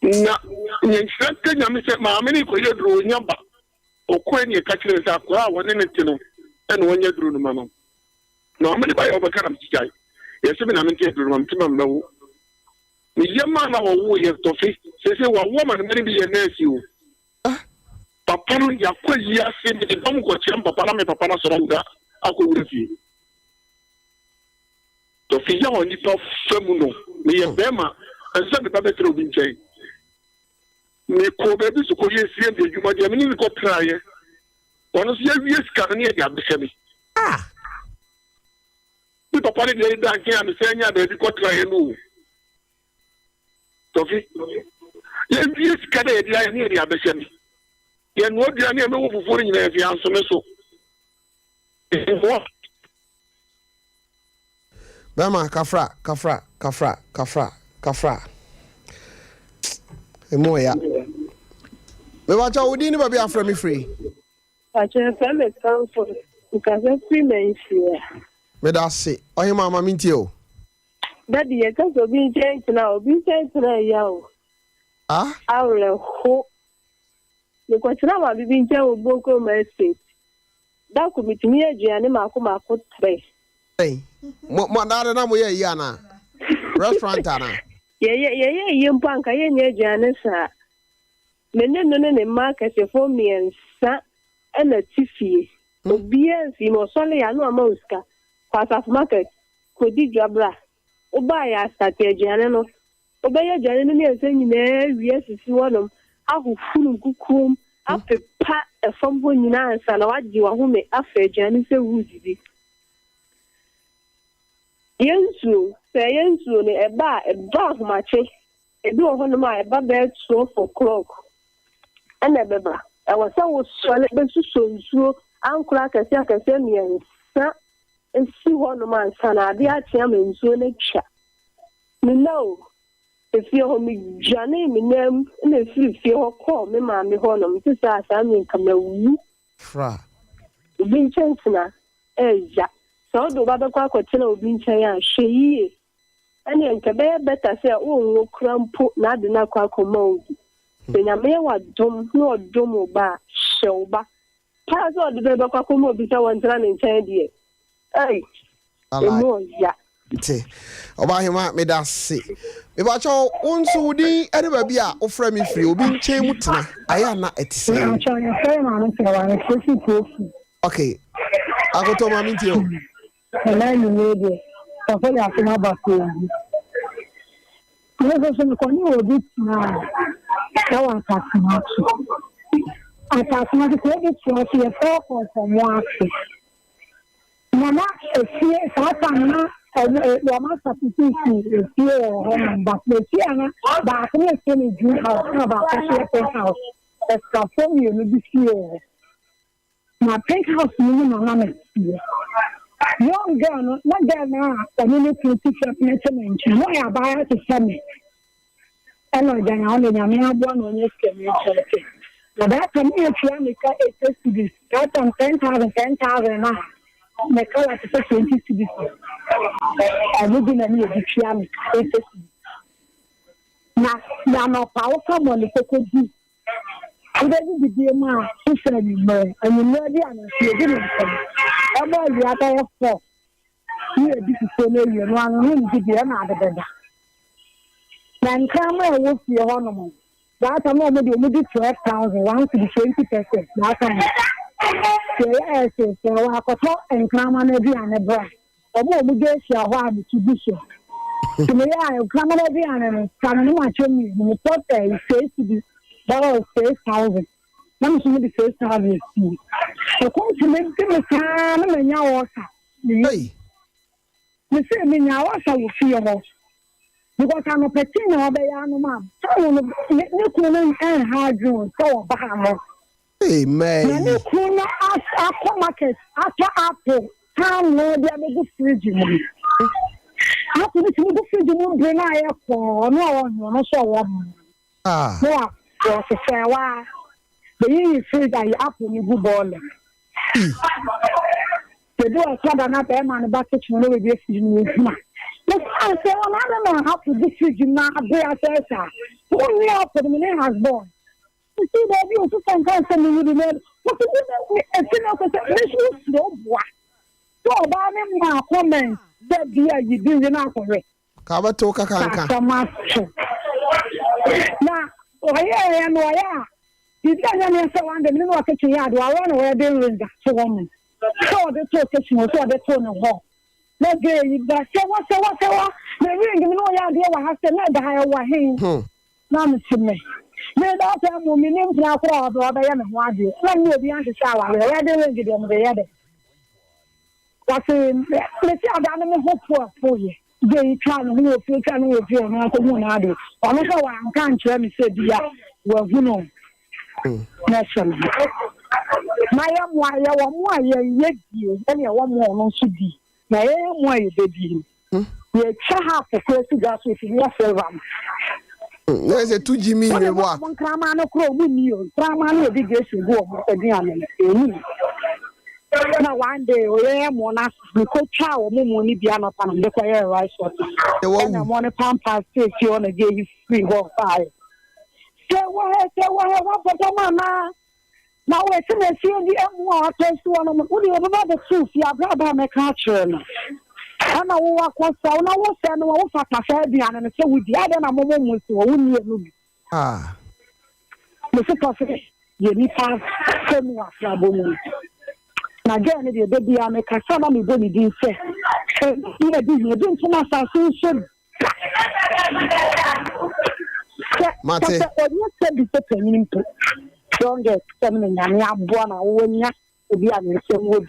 na nyenhwɛ nyame sɛ maame ne kɔyɛ duro nyamba okɔ ne ka kyerɛ sɛ akɔ a wɔne ne te no ɛna wɔnyɛ duro no ma no na ɔmo ne ba yɛ ɔbɛka nam tikyae yɛsɛ me na mente duro no ma mente ma mmawo ne yɛma na wɔwo yɛ Tofi sɛ wɔwo ma no mene bi yɛ nɛɛsi o papa no yɛakɔ yi ase ne de dɔm kɔkyerɛ papa na me papa no sɔrɔ nga akɔ wura fie Tofi yɛ wɔ nipa fa mu no meyɛ bɛrima ɛnsɛ me ba bɛtrɛ obi nkyɛn me ko be bi so ko ye sie de djuma de me ni ko traye ono so ye wie ska ne de abese me mi papa ne de da ke am se nya de ko traye no Tofi ye wie ska de de ne de abese me ye no dia ne me wo fufori nyina fi anso me so Bama kafra emoya me wacha odi ni ba bi afra mi free acha fa me kan for because free men here me da se ohi mama mi ntie o daddy ye ka so bi change na ya o awre ho ye ko tira ma bi nche o boko ma estate da ku bitimi aduane mako tre mo na mo ye ya na restaurant ana ye mpanka ye nye aduane sa menne no ne market for miensa na tifie obi anfi mo so le ya no ama uska kwasa market ko di dwabra oba ya start aduane no oba ya aduane no ne ense nyina wie sisi wonom ahofuru kukum apepa efam ho nyina ansa na wagye wa home afa aduane sɛ wudidi yensu ne eba ahomache ebi wo hono ma eba be 12 ana beba awasa wo sole be suso nsuo ankura akase miensa esi hono ma ansa na ade atia mensuo na twa no efie ho mi jane mi nem na efie ho ko me ma me ho no mti sa asa mi nkama wu fra obi nchensina eja so do ba be kwa kwatena obi nchen ya hweyie ani enka be better say o nwo krampo na ade na kwa koma obi benya me wa dom no dom ba hwewba pa so de be kwa koma obi sa wontra ne nchen die ai emo ya te Obahima me da se me ba cho unsu wudi ade ba bia ofra me free obi nchen mutena aya na etise okay akoto ma minti o na ni wede so ya kuma ba ko ni so ko ni obi na kawa ka kuma ata kuma ko bi so ya ko mo afi mama efie sa na wa ma sapiti efie ba efie ana ba ko efie ni ju house ba ko house extra form you no bi fie na pink house ni na na young girl not there now community teacher mention no ya ba to same eno dan ya only nyame abo na onye skeme church na that time if you make a students that time 10,000 na me kala to 20 students I would be na me education na no power come on the cocoa Udaji bibi ma sisa ni me ani no dia na sie bi no aba ya ta ya fo ni edi so na ye no anu ni bibi na adeda na nkama e wo fie ho no mo that time mo de 12,000 1 to 20% na kan se wa akoto nkama na bi ane bra omo mo ge sia ho abi tu bi so to me ya nkama na bi ane no kan no ma chemi ni pot e se bi that was 6,000. Let me see the 6,000. So come to make them time and now water. Hey. You see me now water will feel more. Because I'm a petting or by animal. So you couldn't hard so bad. Hey man. You couldn't ask our market after apple. How no they are good fridge. After this good fridge bring I for no so one. Ah. So say wa the you free that you up in good ball. The do a father na be man back kitchen no we be fishing na. But I say one I don't know how to this fishing na be as sir. When we up for the man has born. You see that you to can send me the man. What do you think this slow boy. So ba me ma comment that dia you do na correct. Ka ba to ka kanka. Na oya no oya bibi anya me say one day me no kitchen yard wa won we dey ringa so woman so the to kitchen so the to no ho na ge yi ba se wa na ring me no yard wa ha se na da ha wa hin na me time me da ta mo me nim na kro do ba ya me ho ade na me obi an sha wa we dey ring de mo de ya de wa se me ti ada na me ho po ye they try no wo fi try no wo fi no ko mu na ade ono so wa nka nkyere me se bia wa hu no na sham ma ya mo ya wo mo ya ye die ene wo mo no so di na ye mo ya de di ye cha ha ko su ga so fi ya sevam na se tu jimi me bo a mo krama no kro mu ni o krama no bi ge su go mo edi ame eni na one day we mo na ko cha o mo ni bia no pa no de ko ye right shot na mo ne pampas take you on a day free go five se wa papa mama na we se na si di emu a to so no mo udi baba de two fi ababa me ka chere no ana wo akosa na wo se no wo fa ka fa bia no se wudi ade na mo mo so wo ni enu bi me se ka se ye ni pa se mo afra bo mo na gya ne de baby a me kasa na me boni din se e di ne din tuma sa so so Mate. Strongest feminine and ya born a wonya to be an would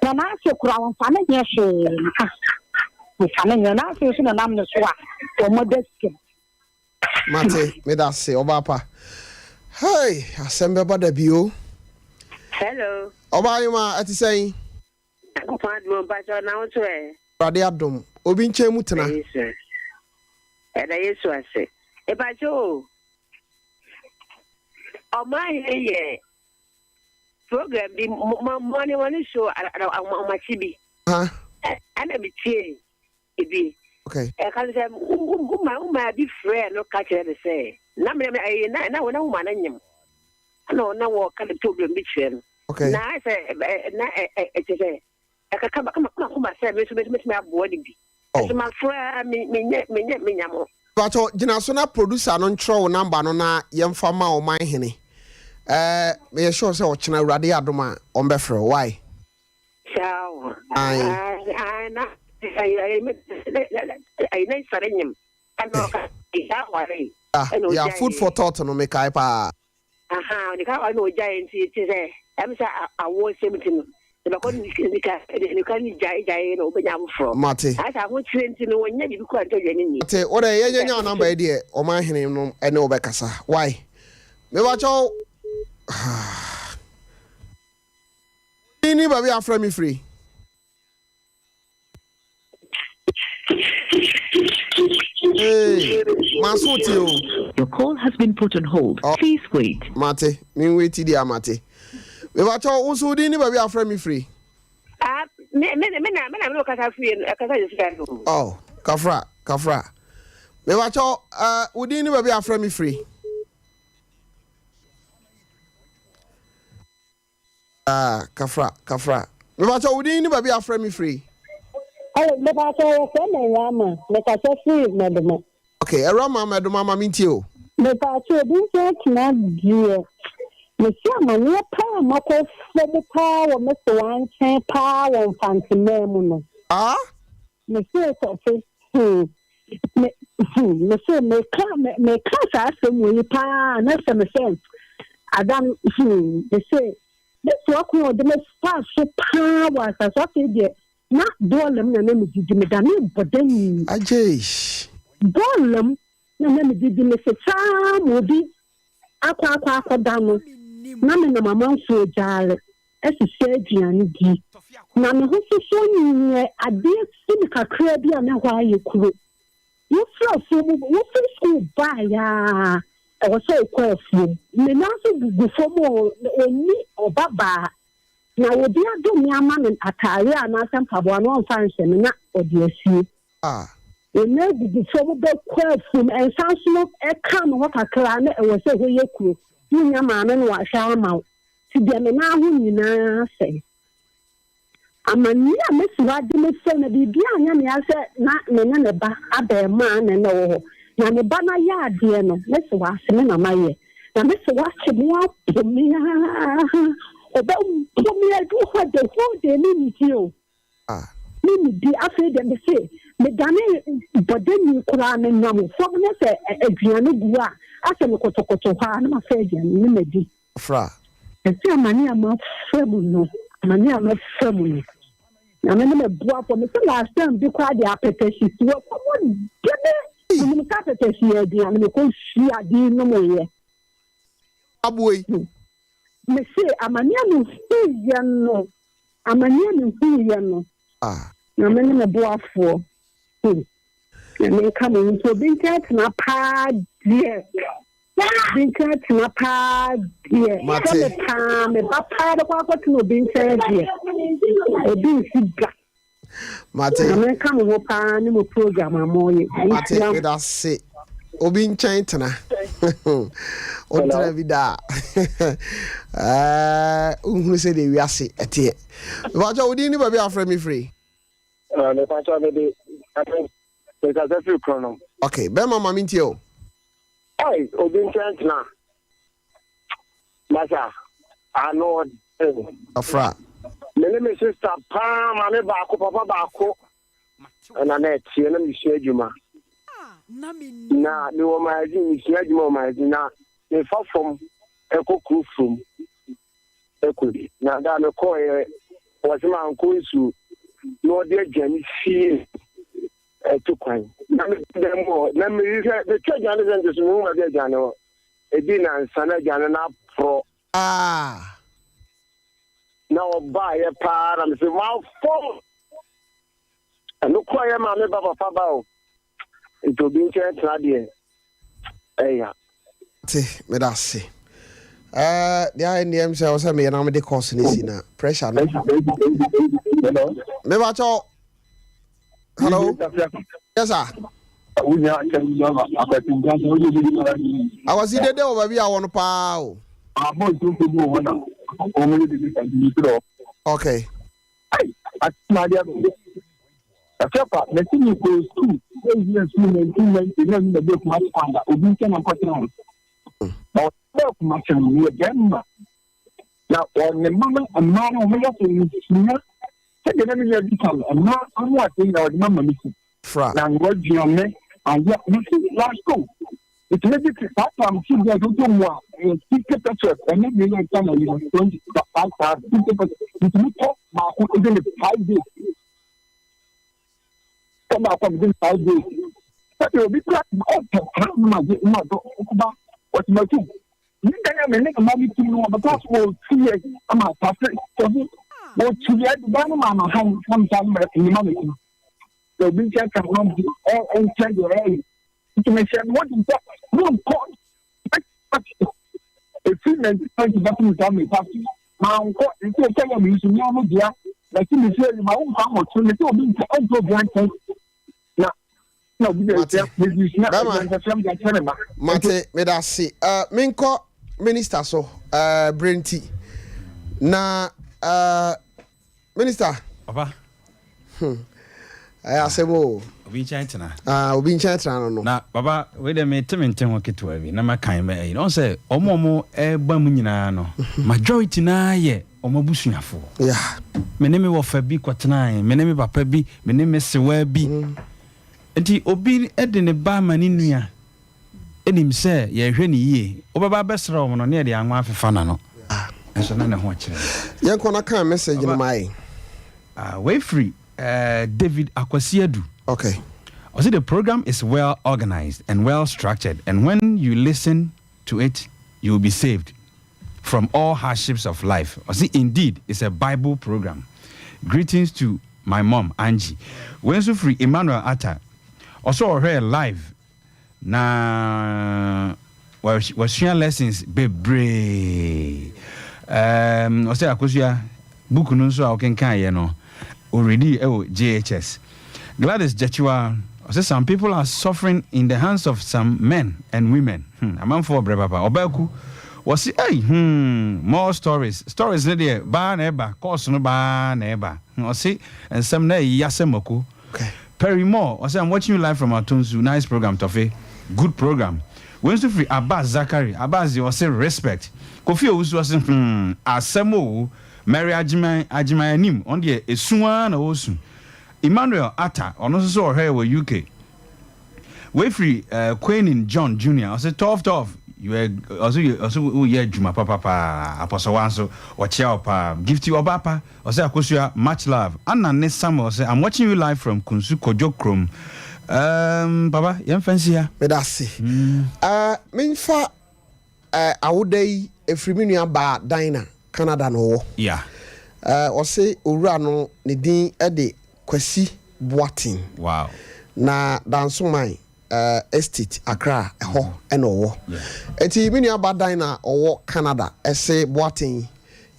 When I say crown, family, yes, we come in and ask you to name the swap for modest. Mate, me that say, Obapa. Hey, assemble the bio. Hello. Obayuma, at saying, I find you by now to Radiadum, Obinche Mutana. And I used to say, if I do, oh, my program, the money one show on my TV. Huh? And I'm a be. Okay. I can't say, my big friend, no catch it, say. Now, no one in him. No, what kind of problem between. Okay. Now I say, I can come myself, make me a body. Oh, my friend, me, but Jinasona producer non troll number no yam fama o my henny. Me sure say ochina radi adoma on befro. Why? Ciao. I nice him. Yeah, food for thought no make I pa. Aha, I know giant today. I'm saying I was 17. The can jay open from Mate. I want to know when you quite any. Mate, what a number idea or my name and no Becassa. Why? Me watch all. Anybody after me free. Hey, Masuti. Your call has been put on hold. Please wait. Mate, me wait dear Mate. We watch all also anybody after me free. Oh, Kafra. Me watch all would anybody after me free. Kafra. Me watch all would anybody after me free. Oh, me watch all Rama. Me watch free, madam. Okay, a Rama, madam, Mama, meet you. Me watch this not dear. Monsieur, my near power, Mako, the power, Mr. One chain power, and fancy memory. Ah? Monsieur, Monsieur, may come, ask him when you power, and that's a sense. I don't, they say, let's walk on the most fast so powers as what they did. Not Dolem, and then did me, but then I just Dolem, and then did me say, Charm will be aqua down. Name na mama nso jale esise aduane di na me ho so nyɛ ade sini kakra bi a na hɔ ayɛ kuro you feel school ba ya e wo so ekwafu me na so gugu fom oni obaba na obi adom ya ma me atare a na asempa bo no mfa nhye me na odi asie ene gugu fom be kwafu ensanso no e ka no hɔ kakra na e wo so hɔ yɛ kuro Ninya maame no wa hwa ma ti de me na ho nyina sɛ amani a mesiwa de me sɛ na bibia anya me ase na me nya ne ba aba ma na na wo na ne ba na ya ade no mesiwa ase me na maye na mesiwa se me apomia oba pomia du ho de ni ti o ni di afi de me se me dane bodani kura me nyam fo me se aduane gu a ase me kotokoto ha na ma fa aduane ni medi fra ese amani ama famu no na me bua for me say last time bi kwa de apetesi wo ko debe me ka apetesi aduane me ko shi adi no mo ye aboy me say amani anu hiye no na me bua for na me ka mo so bin chat na pa die bin chat na pa die me papa de kwa to bin chat die obi siga Mate na me ka mo pa ni mo program amoye Mate we da se obi nchan tena o tena vida unhunu se de wiase etie ba jo odi ni ba bi afra me free me pa cha me de okay, be mama minti o. Hey, obin na. Masa, I know Afra. Me sister pa ma me ba ko papa ba ko. Na na tie na me share juma. na me wo maji mi sia juma maji na me fa from ekokru from ekuri na da me ko e was ma nko nsu no de jani sie to kwan na me demo na me the church jani zen so mo ma de jani o e di na nsana jani na pro na oba ye pa na me se ma fo no ko ye ma me baba fa ba o to be tra de eya me da se dia NDM say o say me na me de course ni si na pressure no hello me ba cho hello yes sir I was in the day over here on pow. Okay. And yet, this is last go. It's maybe that time, she was doing more. And she kept a trip, and then you know, 25,000. It's not within the 5 days. Come out from within 5 days. But you'll be glad what's my two. You can't make a money to know because we'll see it. I'm a pastor. We'll see it. One man, sometime in the money. The weekend can not be all inside your area. To make sure what is that? No, a female trying to battle with me, party. Now, it's a tell me, you know, dear, like you say, my own family, so they told me to also grant. No, Mate, me da si. Minko minister so, Brenti. Na, minister. Papa. I say mo obi chantana obi chantana no na baba we dey me tementen ho ketwa bi na makan me no say omomo e ba mu nyina no majority na ye omabusuafo yeah Menim wo fa bi kwatena Menim papa bi Menim sewa bi enti obi e de ne ba mani nua enim se ye hwe ne yie obaba besra wo no ne de anwa afefa na no enso na ne ho kire ye kona kan message no mai we free David Akwasiadu. Okay. I see the program is well organized and well structured, and when you listen to it, you will be saved from all hardships of life. I see, indeed, it's a Bible program. Greetings to my mom, Angie. When so free, Emmanuel Atta. Also, her live. Na was sharing lessons, baby. I say, Akwasiadu, book no so I can you know. Already JHS. Gladys Jechua says some people are suffering in the hands of some men and women. A man for Brepapa. Obeku was more stories. Stories there ba neba, course no ba neba. See and some day yasemoku. Okay. Perry Moore, I say I'm watching you live from Atunzu. Nice program, Tofi. Good program. Wednesday free Abbas Zachary. Abbas you say respect. Kofi Owusu was asemo Mary Menim on the Esuan Osun. Emmanuel Atta, on also here with UK. Way free Queen in John Jr. I said tough. You also Juma Papa Apostle Wanso or Chiapa. Gift you Obapa or say Akosia much love. Anna Ness Samuel say I'm watching you live from Kunsu Kojokrom. Papa, you fancy here? Medasi. Minfa I would day a free ba diner. Canada no yeah o say owura no ne din e de Kwasi Boatin wow na dansoman estate Accra ho e no wo enti mi nua badan na owo Canada e say Boatin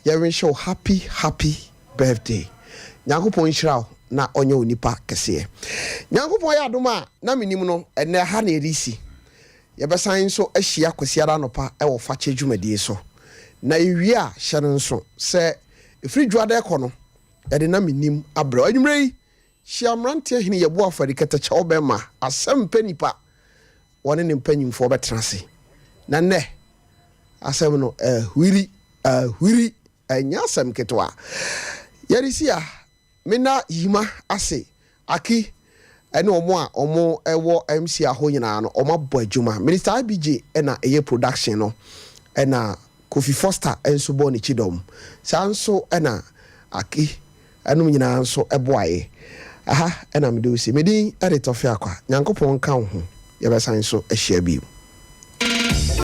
ye wish you happy birthday Nyankopon hira na onye onipa kese Nyankopon ya adoma na menim no ene ha na erisi ye besan so ahia Kwasi ada no pa e wo fa che dwumadie so na ewia hye nso se efri dwade ekono e de na Menim abra anwumrei hyiamrante ahene yebo afari katacha obema asem panipa woni ne mpanyimfo betrase na ne asem no hwiri anya asem ketwa yarisia mena yima ase aki ɛne ɔmo ɛwɔ MC aho nyinaa no ɔmo abɔ adwuma Minister IBJ ɛna ɛyɛ production no ɛna Kofi Foster ɛnso bɔ ne chidom saa nso ɛna Aki ɛnom nyinaa nso ɛboaye aha ɛna mede osi medin ɛde Tofiakwa Nyankopɔn ka wo ho yɛbɛsan so ahyia bio